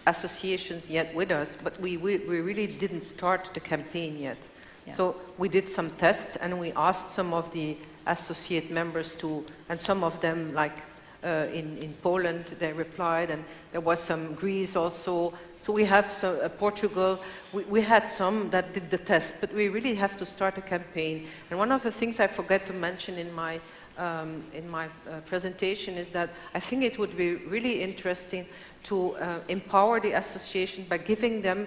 associations yet with us, but we really didn't start the campaign yet. Yeah. So we did some tests and we asked some of the associate members to, and some of them, like in Poland, they replied, and there was some Greece also. So we have some, Portugal, we had some that did the test, but we really have to start a campaign. And one of the things I forgot to mention in my presentation is that I think it would be really interesting to empower the association by giving them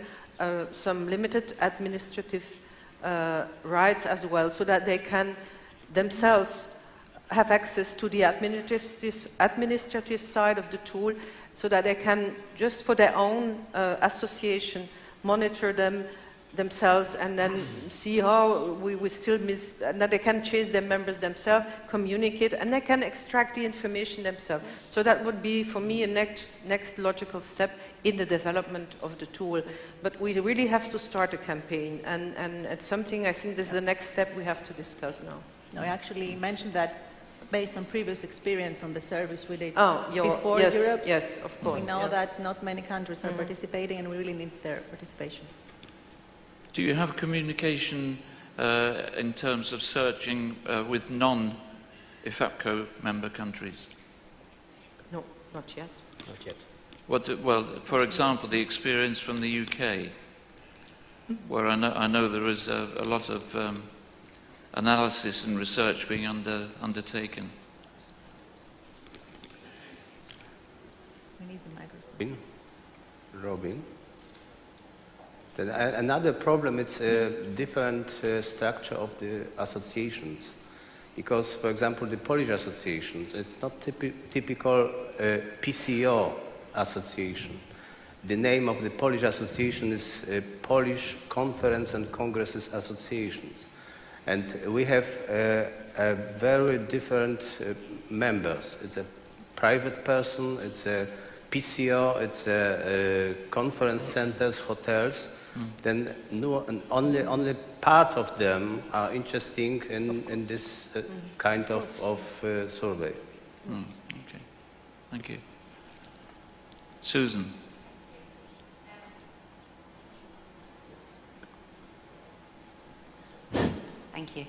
some limited administrative rights as well, so that they can themselves have access to the administrative side of the tool, so that they can, just for their own association, monitor them themselves and then see how we still miss, and that they can chase their members themselves, communicate, and they can extract the information themselves. So that would be, for me, a next logical step in the development of the tool. But we really have to start a campaign, and it's something, I think this is the next step we have to discuss now. No, I actually mentioned that based on previous experience on the service we did Oh, before yes, EUROBS. yes, of course. We know that not many countries are participating, and we really need their participation. Do you have communication in terms of searching with non-EFAPCO member countries? No, not yet. Not yet. Well, for example, the experience from the UK, where I know there is a lot of analysis and research being undertaken. We need the microphone. Robin. Then another problem is a different structure of the associations. Because, for example, the Polish associations, it's not typical PCO association. The name of the Polish association is Polish Conference and Congresses Associations. And we have a very different members. It's a private person, it's a PCO, it's a conference centers, hotels. Then only part of them are interesting in this kind of survey. Okay, thank you. Susan. Thank you.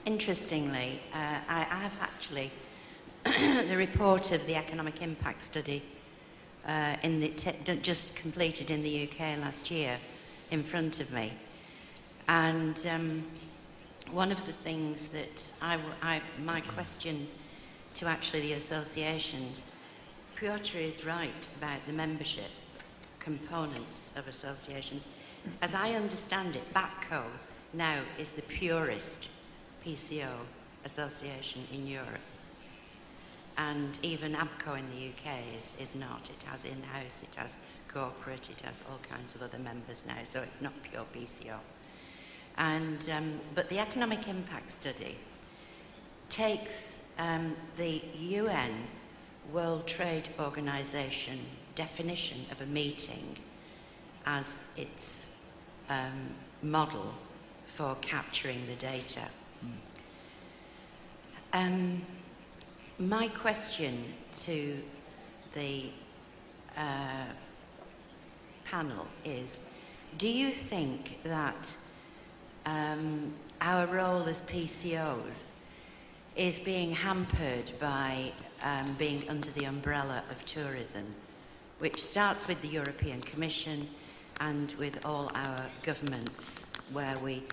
Interestingly, I have actually the report of the economic impact study just completed in the UK last year in front of me. And one of the things that my question to actually the associations, Piotr is right about the membership components of associations. As I understand it, BAPCO now is the purest PCO association in Europe. And even APCO in the UK is not. It has in-house, it has corporate, it has all kinds of other members now, so it's not pure PCO. And, but the economic impact study takes the UN World Trade Organization definition of a meeting as its model for capturing the data. My question to the panel is, do you think that our role as PCOs is being hampered by being under the umbrella of tourism, which starts with the European Commission and with all our governments,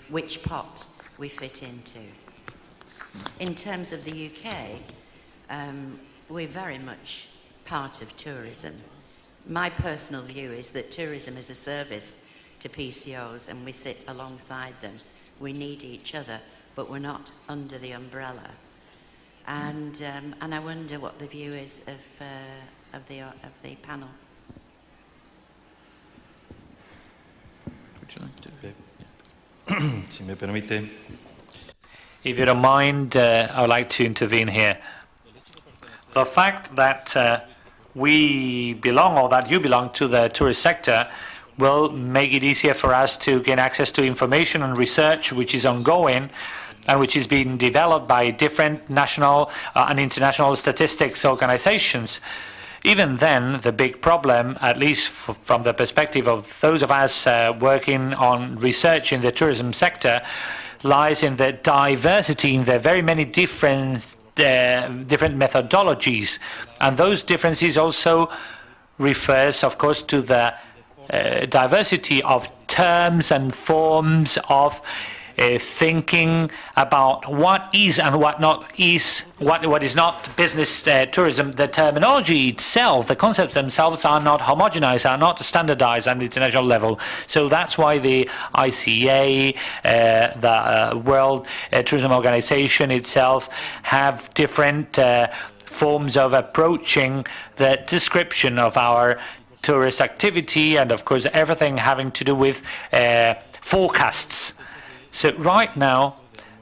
which pot we fit into? In terms of the UK, we're very much part of tourism. My personal view is that tourism is a service to PCOs and we sit alongside them. We need each other, but we're not under the umbrella. And I wonder what the view is the panel. Would you like to? Si me permite. If you don't mind, I would like to intervene here. The fact that we belong, or that you belong to the tourist sector, will make it easier for us to gain access to information and research which is ongoing and which is being developed by different national and international statistics organizations. Even then, the big problem, at least from the perspective of those of us working on research in the tourism sector, lies in the diversity, in the very many different methodologies. And those differences also refers, of course, to the diversity of terms and forms of thinking about what is and what is not business tourism. The terminology itself, the concepts themselves are not homogenized, are not standardized at the international level. So that's why the ICA, the World Tourism Organization itself, have different forms of approaching the description of our tourist activity, and of course everything having to do with forecasts. So right now,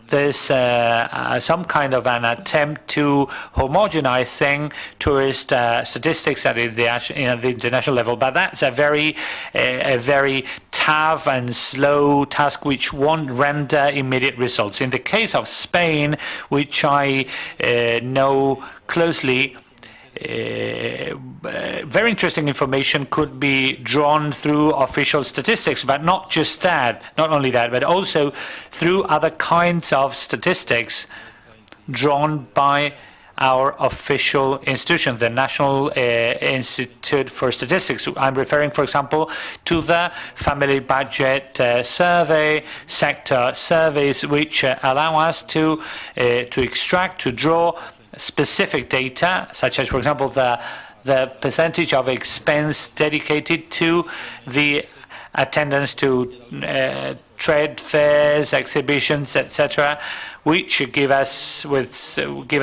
there's some kind of an attempt to homogenizing tourist statistics at the international level, but that's a very tough and slow task which won't render immediate results. In the case of Spain, which I know closely, very interesting information could be drawn through official statistics, but not just that, not only that, but also through other kinds of statistics drawn by our official institution, the National Institute for Statistics. I'm referring, for example, to the family budget survey, sector surveys, which allow us to extract, to draw specific data, such as, for example, the percentage of expense dedicated to the attendance to trade fairs, exhibitions, etc., which give us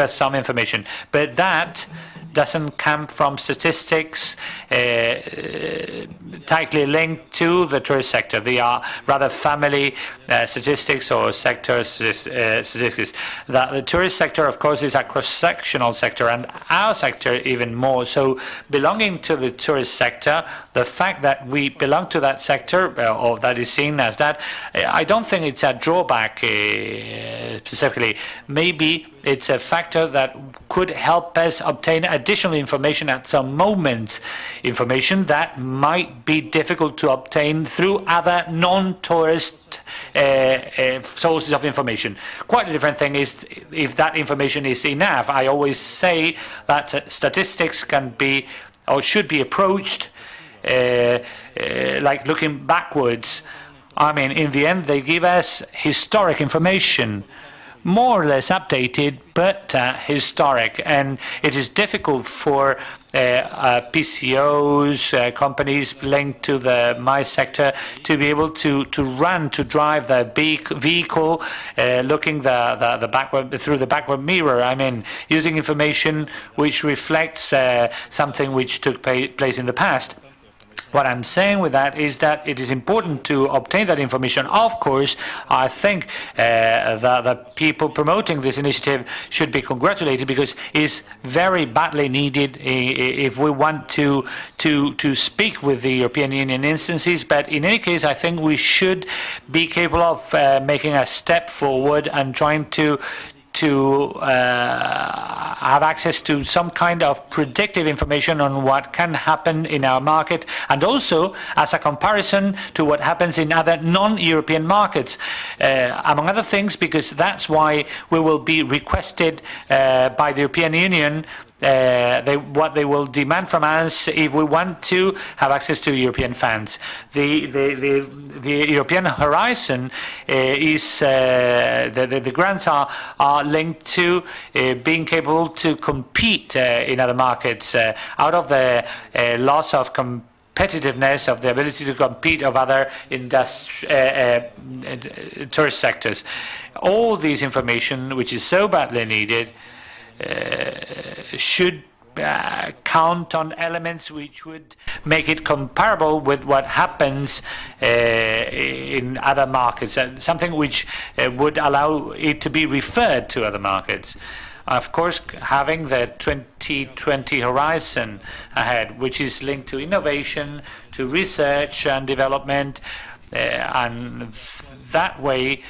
some information. But that doesn't come from statistics tightly linked to the tourist sector. They are rather family statistics or sector statistics. The tourist sector, of course, is a cross-sectional sector, and our sector even more. So belonging to the tourist sector, the fact that we belong to that sector, or that is seen as that, I don't think it's a drawback specifically. Maybe it's a factor that could help us obtain additional information at some moments, information that might be difficult to obtain through other non-tourist sources of information. Quite a different thing is if that information is enough. I always say that statistics can be or should be approached like looking backwards. I mean, in the end, they give us historic information, more or less updated, but historic. And it is difficult for PCOs, companies linked to the my sector, to be able to drive the vehicle, looking the backward through the backward mirror. I mean, using information which reflects something which took place in the past. What I'm saying with that is that it is important to obtain that information. Of course, I think the people promoting this initiative should be congratulated, because it's very badly needed if we want to speak with the European Union instances. But in any case, I think we should be capable of making a step forward and trying to have access to some kind of predictive information on what can happen in our market, and also as a comparison to what happens in other non-European markets, among other things, because that's why we will be requested by the European Union what they will demand from us if we want to have access to European funds. The European horizon is the grants are linked to being capable to compete in other markets out of the loss of competitiveness, of the ability to compete of other tourist sectors. All this information, which is so badly needed, should count on elements which would make it comparable with what happens in other markets, something which would allow it to be referred to other markets. Of course, having the 2020 horizon ahead, which is linked to innovation, to research and development, and that way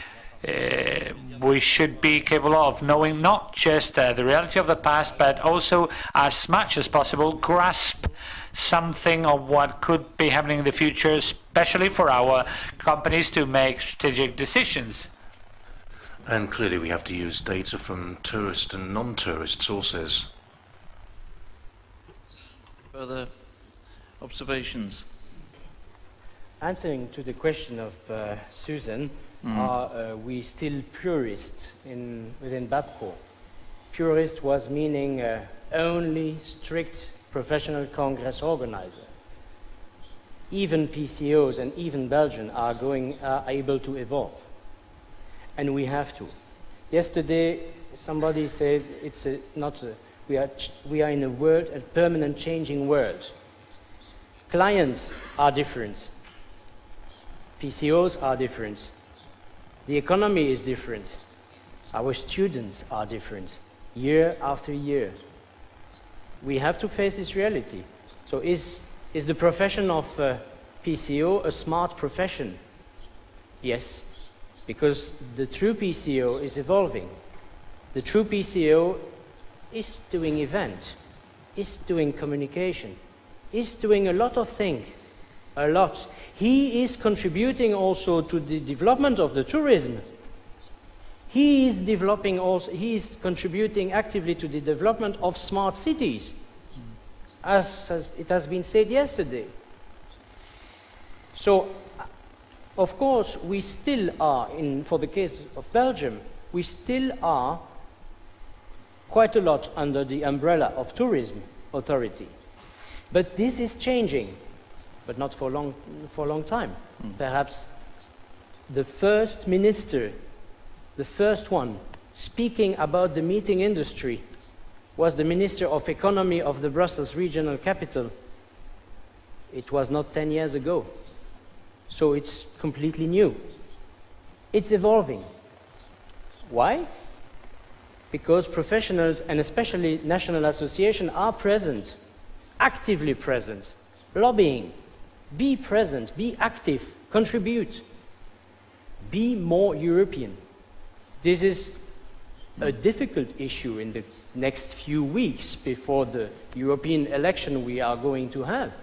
we should be capable of knowing not just the reality of the past, but also, as much as possible, grasp something of what could be happening in the future, especially for our companies to make strategic decisions. And clearly we have to use data from tourist and non-tourist sources. Further observations? Answering to the question of Susan, are we still purists within BAPCO? Purist was meaning only strict professional congress organizer. Even PCOs and even Belgian are able to evolve. And we have to. Yesterday, somebody said we are in a permanent changing world. Clients are different. PCOs are different. The economy is different. Our students are different, year after year. We have to face this reality. So is the profession of PCO a smart profession? Yes. Because the true PCO is evolving. The true PCO is doing event, is doing communication, is doing a lot of things, a lot. He is contributing also to the development of the tourism. He is contributing actively to the development of smart cities, as it has been said yesterday. So, of course, we still are, for the case of Belgium, we still are quite a lot under the umbrella of tourism authority. But this is changing, but not for a long time. Perhaps the first minister, the first one speaking about the meeting industry was the Minister of Economy of the Brussels regional capital. It was not 10 years ago. So it's completely new. It's evolving. Why? Because professionals, and especially national associations, are present, actively present, lobbying. Be present, be active, contribute. Be more European. This is a difficult issue in the next few weeks before the European election we are going to have.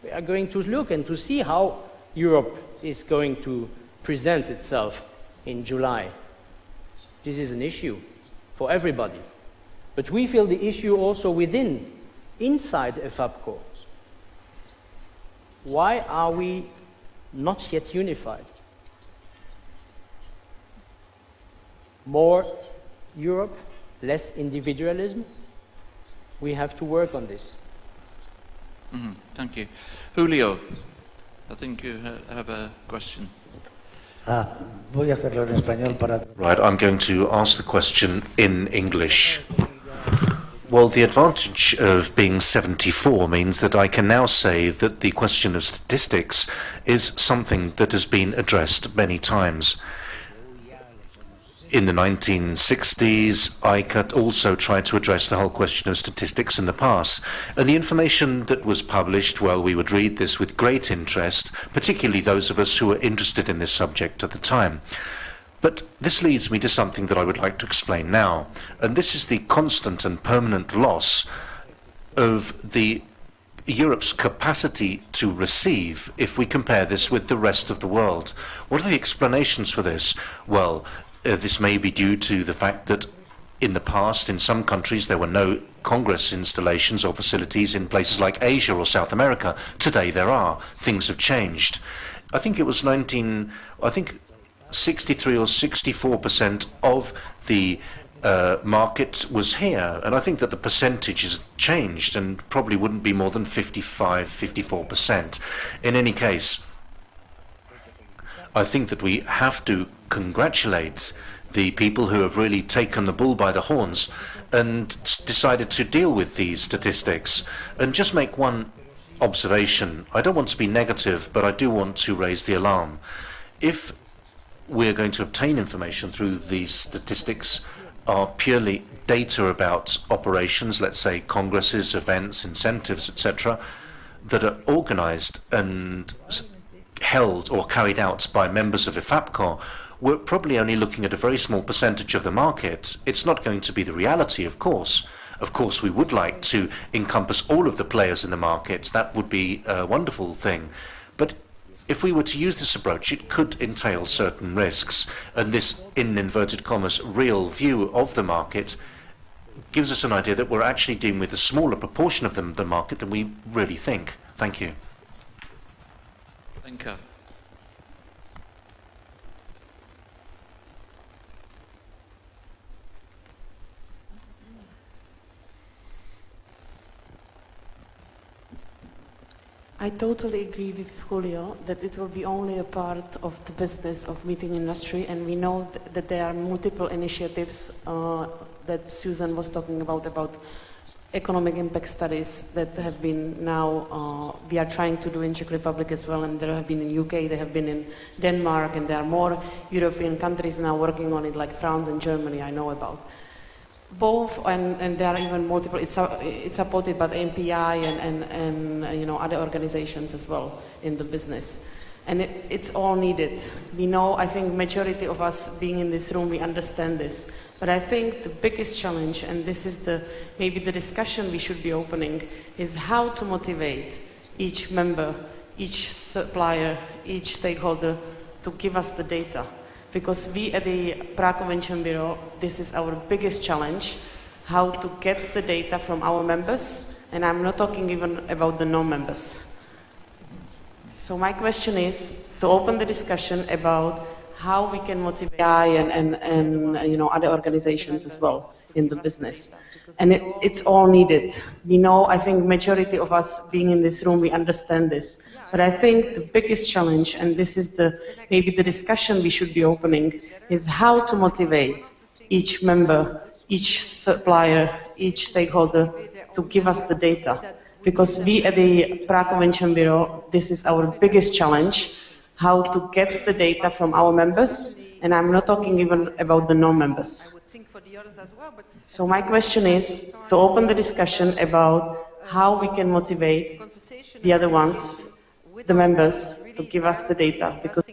We are going to look and to see how Europe is going to present itself in July. This is an issue for everybody. But we feel the issue also inside EFAPCO. Why are we not yet unified? More Europe, less individualism. We have to work on this. Thank you. Julio, I think you have a question. Voy a hacerlo en español para... Right, I'm going to ask the question in English. Well, the advantage of being 74 means that I can now say that the question of statistics is something that has been addressed many times. In the 1960s, ICAT also tried to address the whole question of statistics in the past. And the information that was published, well, we would read this with great interest, particularly those of us who were interested in this subject at the time. But this leads me to something that I would like to explain now. And this is the constant and permanent loss of Europe's capacity to receive if we compare this with the rest of the world. What are the explanations for this? Well, this may be due to the fact that in the past, in some countries, there were no Congress installations or facilities in places like Asia or South America. Today there are. Things have changed. I think it was 63 or 64% of the market was here. And I think that the percentage has changed and probably wouldn't be more than 55, 54%. In any case, I think that we have to congratulate the people who have really taken the bull by the horns and decided to deal with these statistics. And just make one observation. I don't want to be negative, but I do want to raise the alarm. If we're going to obtain information through these statistics are purely data about operations, let's say congresses, events, incentives, etc., that are organized and held or carried out by members of EFAPCO, we're probably only looking at a very small percentage of the market. It's not going to be the reality, of course. Of course, we would like to encompass all of the players in the market. That would be a wonderful thing. But if we were to use this approach, it could entail certain risks. And this, in inverted commas, real view of the market gives us an idea that we're actually dealing with a smaller proportion of the market than we really think. Thank you. Thank you. I totally agree with Julio that it will be only a part of the business of meeting industry, and we know that there are multiple initiatives that Susan was talking about economic impact studies that have been now, we are trying to do in Czech Republic as well, and there have been in UK, they have been in Denmark, and there are more European countries now working on it, like France and Germany, I know about. Both, and there are even multiple, it's supported by the MPI and you know, other organizations as well in the business. And it's all needed. We know, I think majority of us being in this room, we understand this. But I think the biggest challenge, and this is maybe the discussion we should be opening, is how to motivate each member, each supplier, each stakeholder to give us the data. Because we at the Prague Convention Bureau, this is our biggest challenge, how to get the data from our members, and I'm not talking even about the non-members. So my question is to open the discussion about how we can motivate and you know, other organizations as well in the business. And it's all needed. We know, I think majority of us being in this room, we understand this. But I think the biggest challenge, and this is maybe the discussion we should be opening, is how to motivate each member, each supplier, each stakeholder to give us the data. Because we at the Prague Convention Bureau, this is our biggest challenge, how to get the data from our members, and I'm not talking even about the non-members. So my question is to open the discussion about how we can motivate the other ones, the members, to give us the data. Because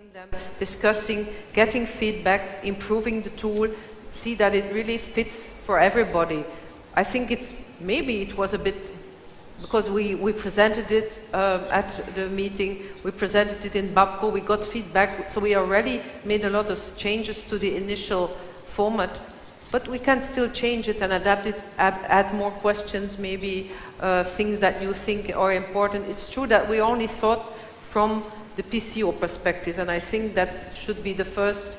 discussing, getting feedback, improving the tool, see that it really fits for everybody. I think maybe it was a bit, because we presented it at the meeting, we presented it in BAPCO, we got feedback, so we already made a lot of changes to the initial format, but we can still change it and adapt it, add more questions, maybe things that you think are important. It's true that we only thought from the PCO perspective, and I think that should be the first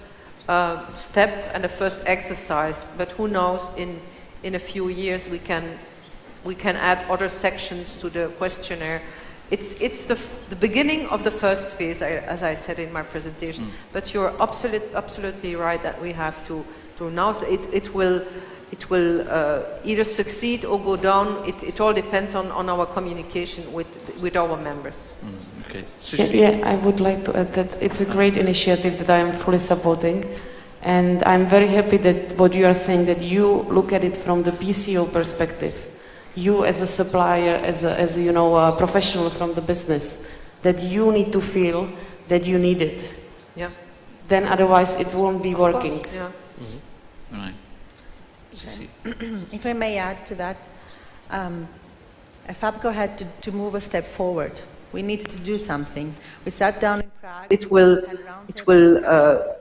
step and the first exercise, but who knows, in a few years we can add other sections to the questionnaire. It's the beginning of the first phase, as I said in my presentation. But you're absolutely right that we have to now. It will either succeed or go down. It all depends on our communication with our members. Okay. Yeah, I would like to add that it's a great initiative that I am fully supporting. And I'm very happy that what you are saying, that you look at it from the PCO perspective. You as a supplier, as a you know, a professional from the business, that you need to feel that you need it. Yeah. Then otherwise it won't be working. Yeah. Right. If I may add to that, EFAPCO had to move a step forward. We needed to do something. We sat down in Prague. It will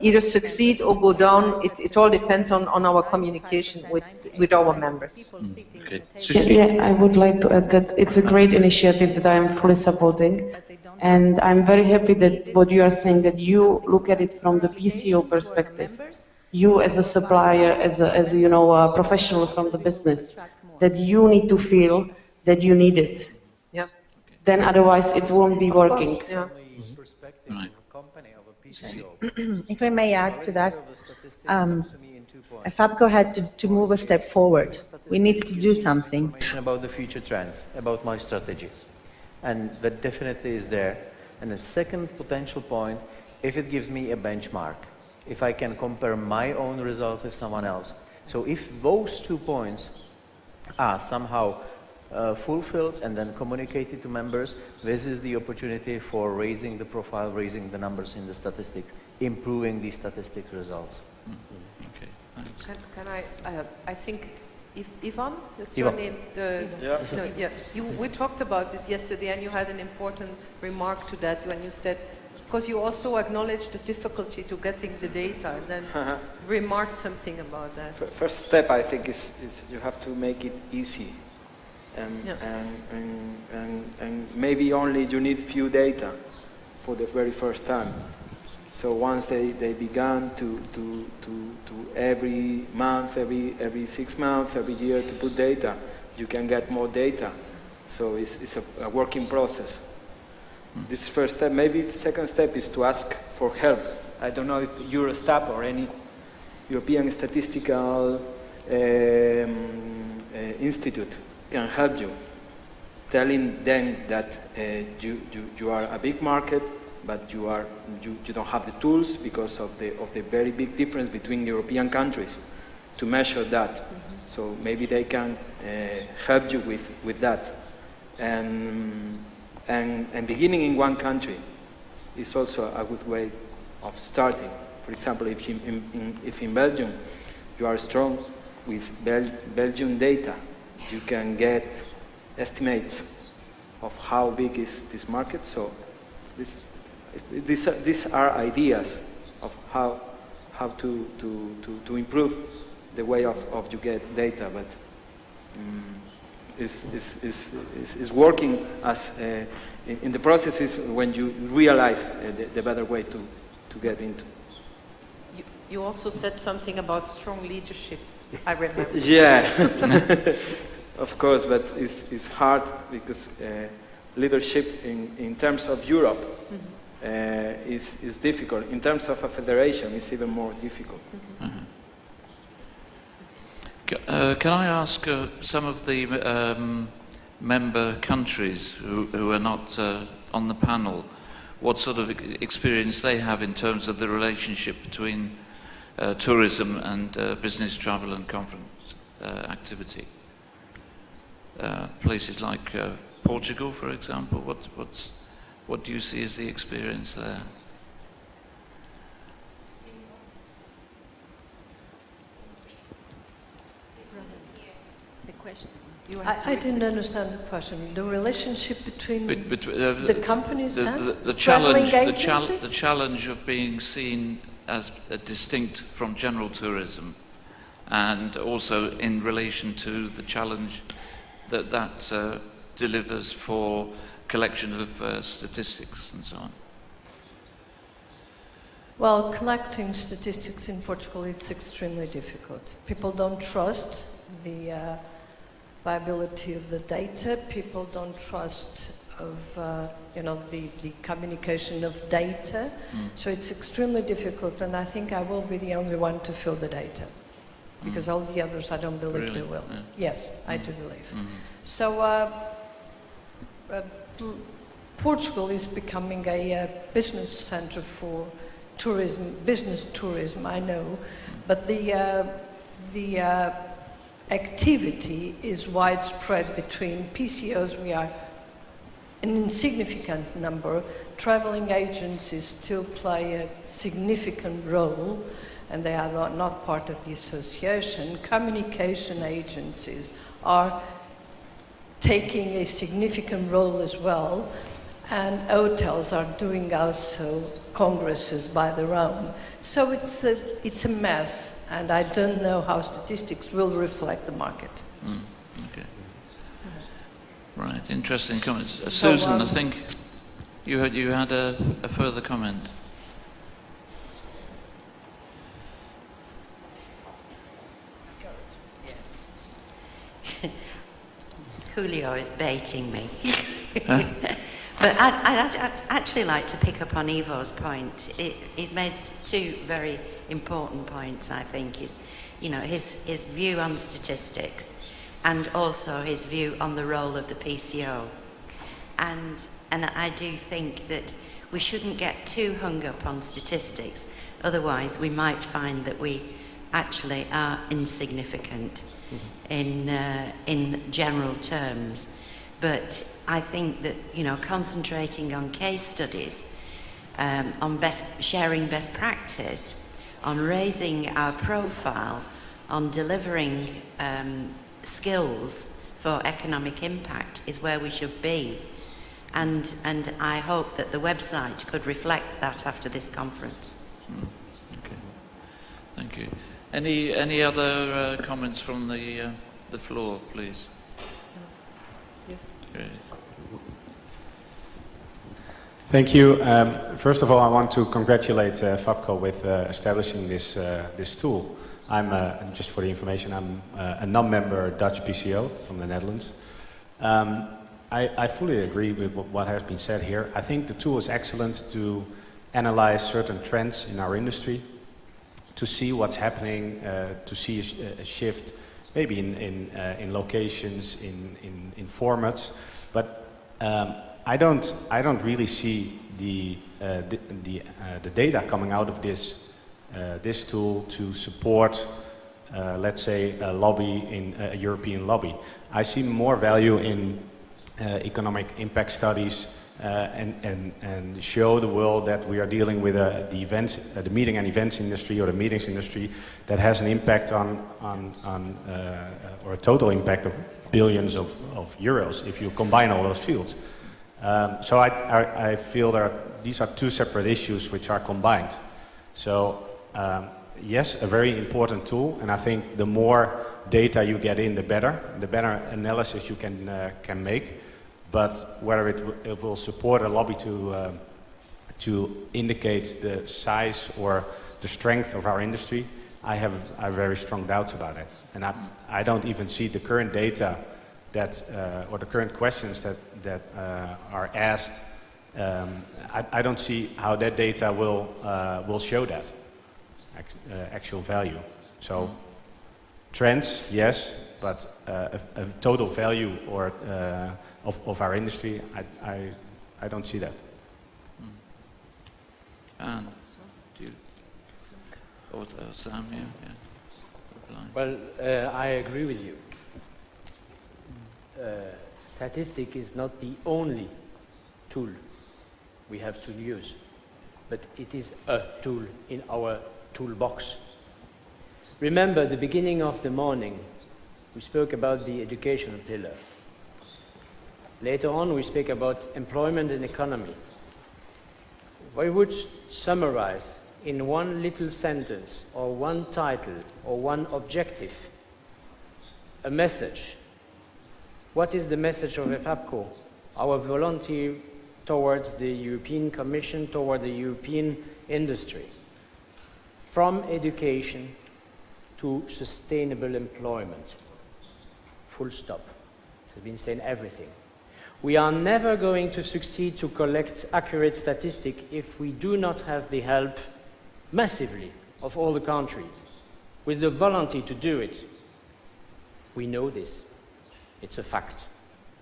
either succeed or go down. It all depends on our communication with our members. Okay. Yeah, I would like to add that it's a great initiative that I am fully supporting. And I'm very happy that what you are saying, that you look at it from the PCO perspective. You as a supplier, as a you know, a professional from the business, that you need to feel that you need it. Yeah. Then otherwise it won't be working. Yeah. Right. If I may add to that, EFAPCO had to move a step forward. We needed to do something. Information about the future trends, about my strategy. And that definitely is there. And the second potential point, if it gives me a benchmark, if I can compare my own results with someone else. So if those 2 points are somehow fulfilled and then communicated to members, this is the opportunity for raising the profile, raising the numbers in the statistics, improving the statistic results. Okay, thanks. Can I think, Ivan, that's your name? We talked about this yesterday, and you had an important remark to that when you said, because you also acknowledged the difficulty to getting the data, and then remarked something about that. First step, I think, is you have to make it easy. And maybe only you need few data for the very first time. So once they began to every month, every 6 months, every year to put data, you can get more data. So it's a working process. This first step. Maybe the second step is to ask for help. I don't know if Eurostat or any European statistical institute can help you, telling them that you are a big market, but you don't have the tools because of the very big difference between European countries to measure that. So maybe they can help you with that. And beginning in one country is also a good way of starting. For example, if in Belgium you are strong with Belgian data, you can get estimates of how big is this market. So these are ideas of how to improve the way of you get data, but is working as in the process is when you realize the better way to get into. You also said something about strong leadership, I remember. Yeah, of course, but it's hard because leadership in terms of Europe is difficult. In terms of a federation, it's even more difficult. Can I ask some of the member countries who are not on the panel what sort of experience they have in terms of the relationship between tourism and business travel and conference activity? Places like Portugal, for example, what do you see as the experience there? I didn't understand the question. The relationship between the companies and the challenge of being seen as distinct from general tourism, and also in relation to the challenge that delivers for collection of statistics and so on. Well, collecting statistics in Portugal, it's extremely difficult. People don't trust the viability of the data. People don't trust of the communication of data. So it's extremely difficult, and I think I will be the only one to fill the data, because all the others I don't believe they will. Yeah. Yes, I do believe. So Portugal is becoming a business center for tourism, business tourism, I know, but the activity is widespread between PCOs. We are an insignificant number. Traveling agencies still play a significant role, and they are not part of the association. Communication agencies are taking a significant role as well, and hotels are doing also congresses by their own. So it's a mess. And I don't know how statistics will reflect the market. Okay. Right, interesting comments. Susan, I think you had a further comment. Julio is baiting me. But I'd actually like to pick up on Ivo's point. He's made two very important points, I think. His view on statistics and also his view on the role of the PCO. And I do think that we shouldn't get too hung up on statistics, otherwise we might find that we actually are insignificant in general terms. But I think that, concentrating on case studies, on sharing best practice, on raising our profile, on delivering skills for economic impact is where we should be. And I hope that the website could reflect that after this conference. Okay, thank you. Any other comments from the floor, please? Yes. Great. Thank you. First of all, I want to congratulate EFAPCO with establishing this tool. I'm, just for the information, I'm a non-member Dutch PCO from the Netherlands. I fully agree with what has been said here. I think the tool is excellent to analyze certain trends in our industry, to see what's happening, to see a shift, maybe in locations, in formats, but I don't really see the data coming out of this tool to support, let's say, a lobby in a European lobby. I see more value in economic impact studies and show the world that we are dealing with the meeting and events industry or the meetings industry that has an impact or a total impact of billions of euros if you combine all those fields. So I feel these are two separate issues which are combined. So yes, a very important tool, and I think the more data you get in, the better analysis you can make. But whether it will support a lobby to indicate the size or the strength of our industry, I have very strong doubts about it. And I don't even see the current data or the current questions that are asked. I don't see how that data will show that actual value. So trends, yes, but a total value or of our industry, I don't see that. And do you? Or Sam, yeah. Well, I agree with you. Statistic is not the only tool we have to use, but it is a tool in our toolbox. Remember, the beginning of the morning, we spoke about the educational pillar. Later on, we speak about employment and economy. If I would summarize in one little sentence, or one title, or one objective, a message. What is the message of EFAPCO? Our volunteer towards the European Commission, toward the European industry. From education to sustainable employment. Full stop. It's been saying everything. We are never going to succeed to collect accurate statistics if we do not have the help massively of all the countries, with the volunteer to do it. We know this. It's a fact,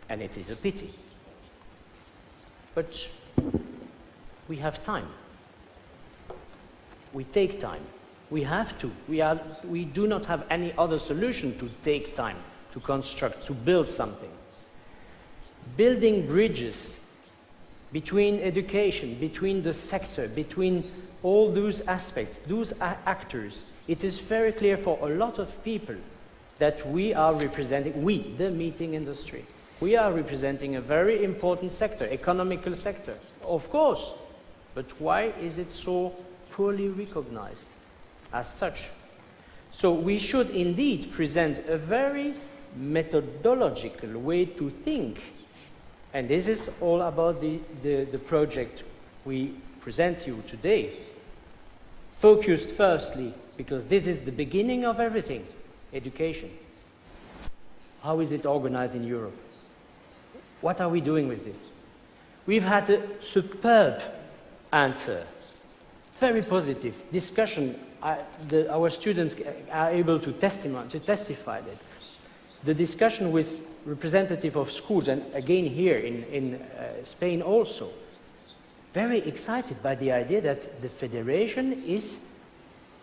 and it is a pity. But we have time. We take time. We have to. We do not have any other solution to take time, to construct, to build something. Building bridges between education, between the sector, between all those aspects, those actors, it is very clear for a lot of people that we are representing, the meeting industry, we are representing a very important sector, economical sector, of course, but why is it so poorly recognized as such? So we should indeed present a very methodological way to think. And this is all about the project we present you today. Focused firstly, because this is the beginning of everything, education. How is it organized in Europe? What are we doing with this? We've had a superb answer, very positive discussion. Our students are able to testify this. The discussion with representative of schools, and again here in Spain also, very excited by the idea that the federation is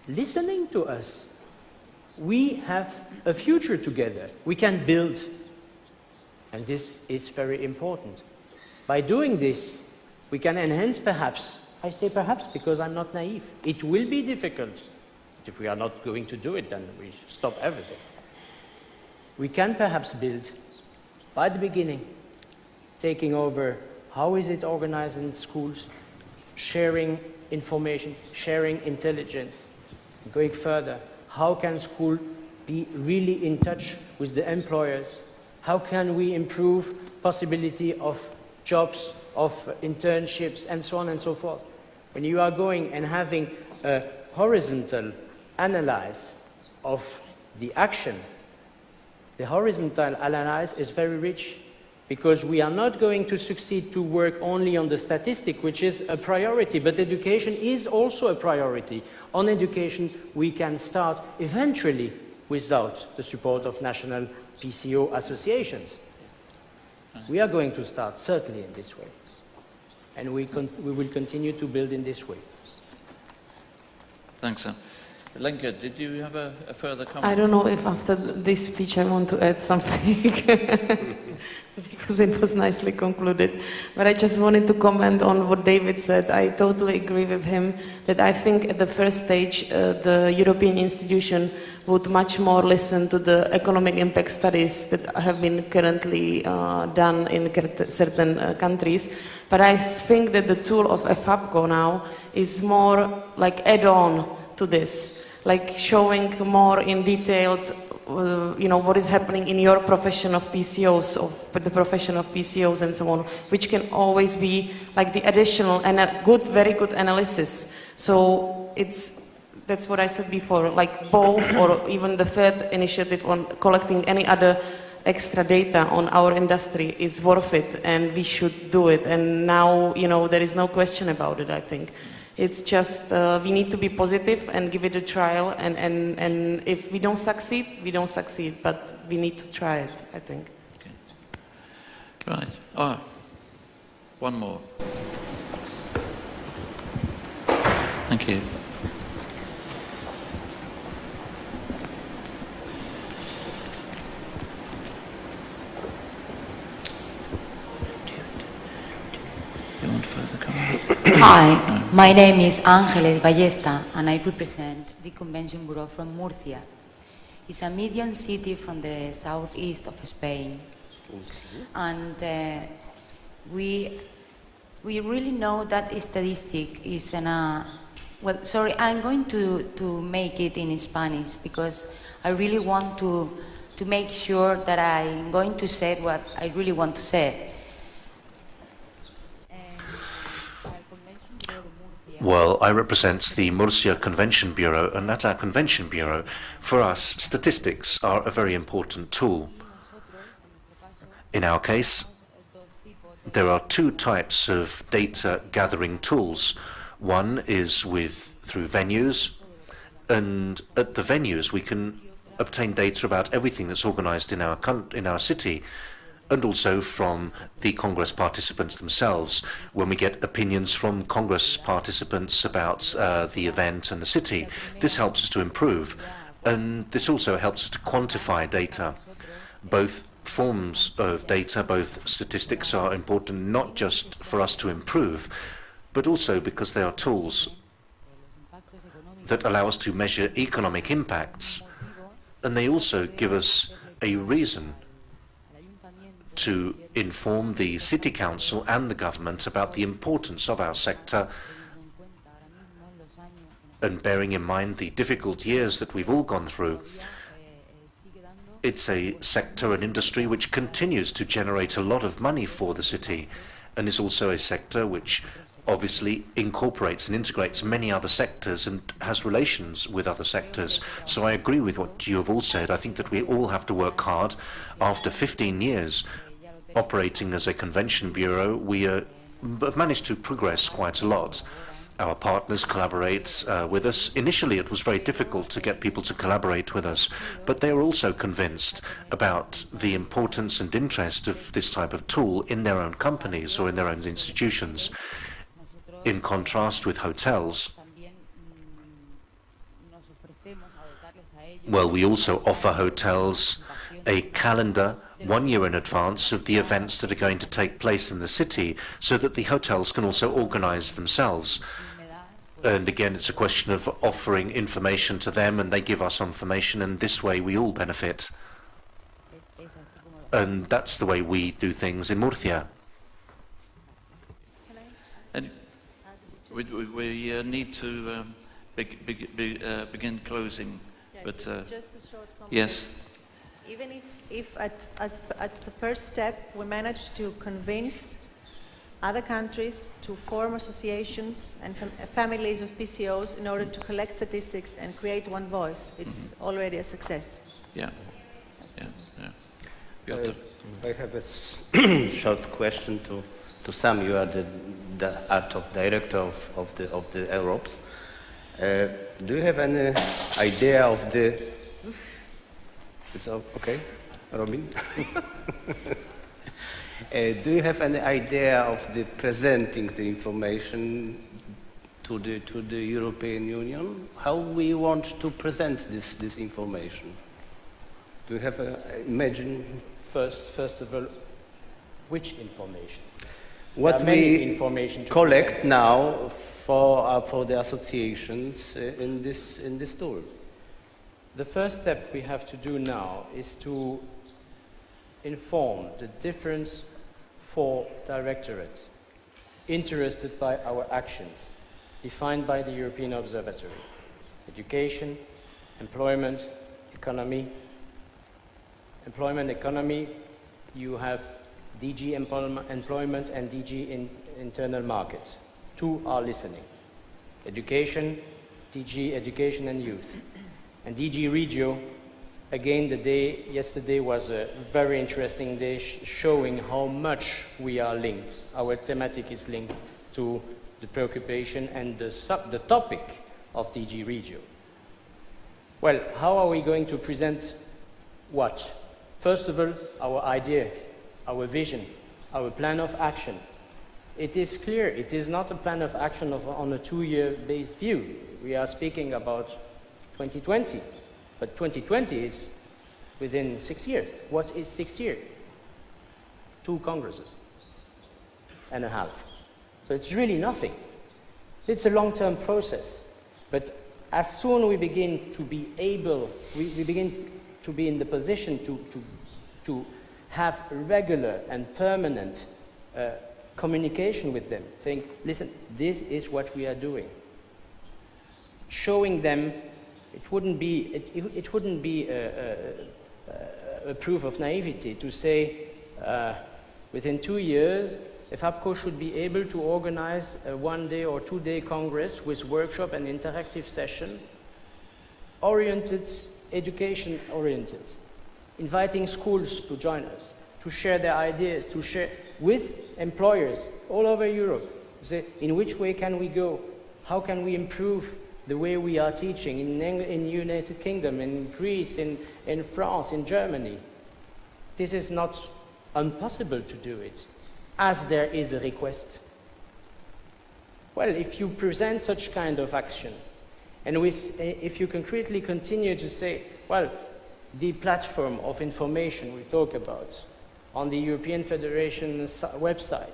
listening to us. We have a future together. We can build, and this is very important. By doing this, we can enhance perhaps, I say perhaps because I'm not naive. It will be difficult. If we are not going to do it, then we stop everything. We can perhaps build, by the beginning, taking over how is it organized in schools, sharing information, sharing intelligence, going further. How can school be really in touch with the employers? How can we improve possibility of jobs, of internships, and so on and so forth? When you are going and having a horizontal analysis of the action, the horizontal analysis is very rich, because we are not going to succeed to work only on the statistic, which is a priority, but education is also a priority. On education, we can start eventually without the support of national PCO associations. We are going to start certainly in this way, and we will continue to build in this way. Thanks, Sam. Lenka, did you have a further comment? I don't know if after this speech I want to add something, because it was nicely concluded. But I just wanted to comment on what David said. I totally agree with him that I think at the first stage the European institution would much more listen to the economic impact studies that have been currently done in certain countries. But I think that the tool of EFAPCO now is more like add-on to this, like showing more in detail, what is happening in your profession of PCOs, of the profession of PCOs and so on, which can always be like the additional and a good, very good analysis. So that's what I said before, like both or even the third initiative on collecting any other extra data on our industry is worth it, and we should do it. And now, there is no question about it, I think. It's just we need to be positive and give it a trial, and if we don't succeed, we don't succeed, but we need to try it, I think. Okay. Right. One more. Thank you. Hi, my name is Ángeles Ballesta and I represent the Convention Bureau from Murcia. It's a medium city from the southeast of Spain. And we really know that statistic is well, sorry, I'm going to make it in Spanish because I really want to make sure that I'm going to say what I really want to say. Well, I represent the Murcia Convention Bureau, and at our Convention Bureau, for us, statistics are a very important tool. In our case, there are two types of data gathering tools. One is through venues, and at the venues we can obtain data about everything that's organized in our city, and also from the Congress participants themselves, when we get opinions from Congress participants about the event and the city. This helps us to improve, and this also helps us to quantify data. Both forms of data, both statistics, are important not just for us to improve, but also because they are tools that allow us to measure economic impacts, and they also give us a reason to inform the City Council and the government about the importance of our sector, and bearing in mind the difficult years that we've all gone through. It's a sector, an industry, which continues to generate a lot of money for the city, and is also a sector which obviously incorporates and integrates many other sectors and has relations with other sectors. So I agree with what you have all said. I think that we all have to work hard. After 15 years operating as a convention bureau, we are have managed to progress quite a lot. Our partners collaborate with us. Initially, it was very difficult to get people to collaborate with us, but they are also convinced about the importance and interest of this type of tool in their own companies or in their own institutions. In contrast with hotels, well, we also offer hotels a calendar 1 year in advance of the events that are going to take place in the city, so that the hotels can also organize themselves. And again, it's a question of offering information to them, and they give us information, and this way we all benefit. And that's the way we do things in Murcia. And we need to begin closing, but just a short comment. yes. Even if at the first step we manage to convince other countries to form associations and families of PCOs in order to collect statistics and create one voice, it's already a success. Yeah. I have a short question to Sam. You are the art of director of the EUROBS. Do you have any idea of the? It's okay, Robin. Do you have any idea of the presenting the information to the European Union? How we want to present this information? Do you have imagine? First of all, which information? What we collect now for the associations in this tool. The first step we have to do now is to inform the different 4 directorates interested by our actions, defined by the European Observatory: education, employment, economy. Employment, economy, you have DG employment and DG internal market. 2 are listening. Education, DG education and youth. And DG Regio, again, yesterday was a very interesting day showing how much we are linked. Our thematic is linked to the preoccupation and the topic of DG Regio. Well, how are we going to present what? First of all, our idea, our vision, our plan of action. It is clear, it is not a plan of action on a 2-year based view. We are speaking about 2020, but 2020 is within 6 years. What is 6 years? 2 congresses and a half. So it's really nothing. It's a long-term process. But as soon we begin to be able, we begin to be in the position to have regular and permanent communication with them, saying, listen, this is what we are doing. Showing them, it wouldn't be a proof of naivety to say within 2 years, EFAPCO should be able to organize a 1-day or 2-day congress with workshop and interactive session, oriented, education oriented, inviting schools to join us, to share their ideas, to share with employers all over Europe, say, in which way can we go? How can we improve the way we are teaching in United Kingdom, in Greece, in France, in Germany? This is not impossible to do it, as there is a request. Well, if you present such kind of action, and if you concretely continue to say, well, the platform of information we talk about on the European Federation's website,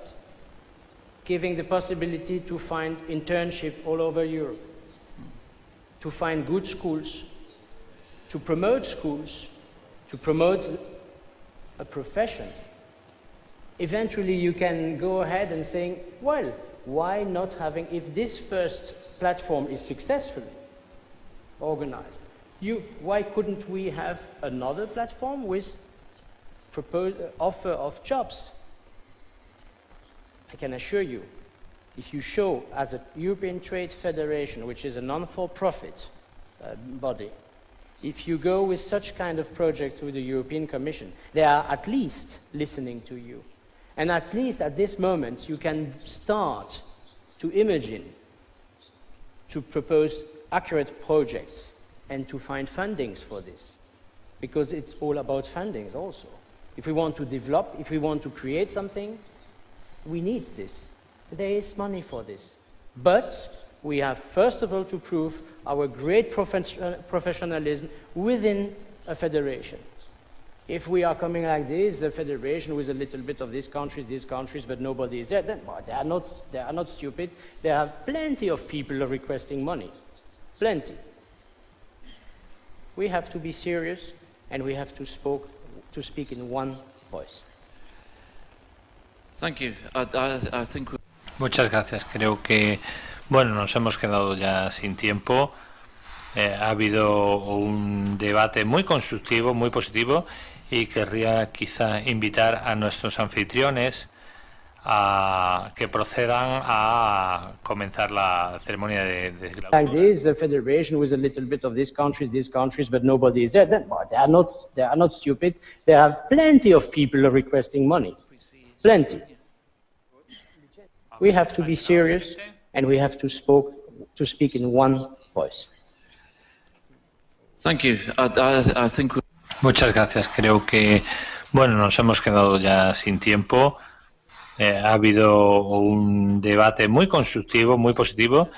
giving the possibility to find internship all over Europe, to find good schools, to promote schools, to promote a profession. Eventually you can go ahead and saying, well, why not having, if this first platform is successfully organized, why couldn't we have another platform with offer of jobs? I can assure you, if you show as a European Trade Federation, which is a non-for-profit body, if you go with such kind of project with the European Commission, they are at least listening to you. And at least at this moment, you can start to imagine, to propose accurate projects, and to find fundings for this. Because it's all about fundings also. If we want to develop, if we want to create something, we need this. There is money for this. But we have, first of all, to prove our great professionalism within a federation. If we are coming like this, a federation with a little bit of these countries, but nobody is there, then well, they are not stupid. There are plenty of people requesting money. Plenty. We have to be serious, and we have to speak in one voice. Thank you. I think Muchas gracias. Creo que, bueno, nos hemos quedado ya sin tiempo. Ha habido un debate muy constructivo, muy positivo, y querría quizá invitar a nuestros anfitriones a que procedan a comenzar la ceremonia de clausura. Like this, a federation with a little bit of these countries, but nobody is there. Then well, they are not stupid. There are plenty of people requesting money. Plenty. We have to be serious, and we have to speak in one voice. Thank you. I think Muchas gracias. Creo que, bueno, nos hemos quedado ya sin tiempo. Ha habido un debate muy constructivo, muy positivo,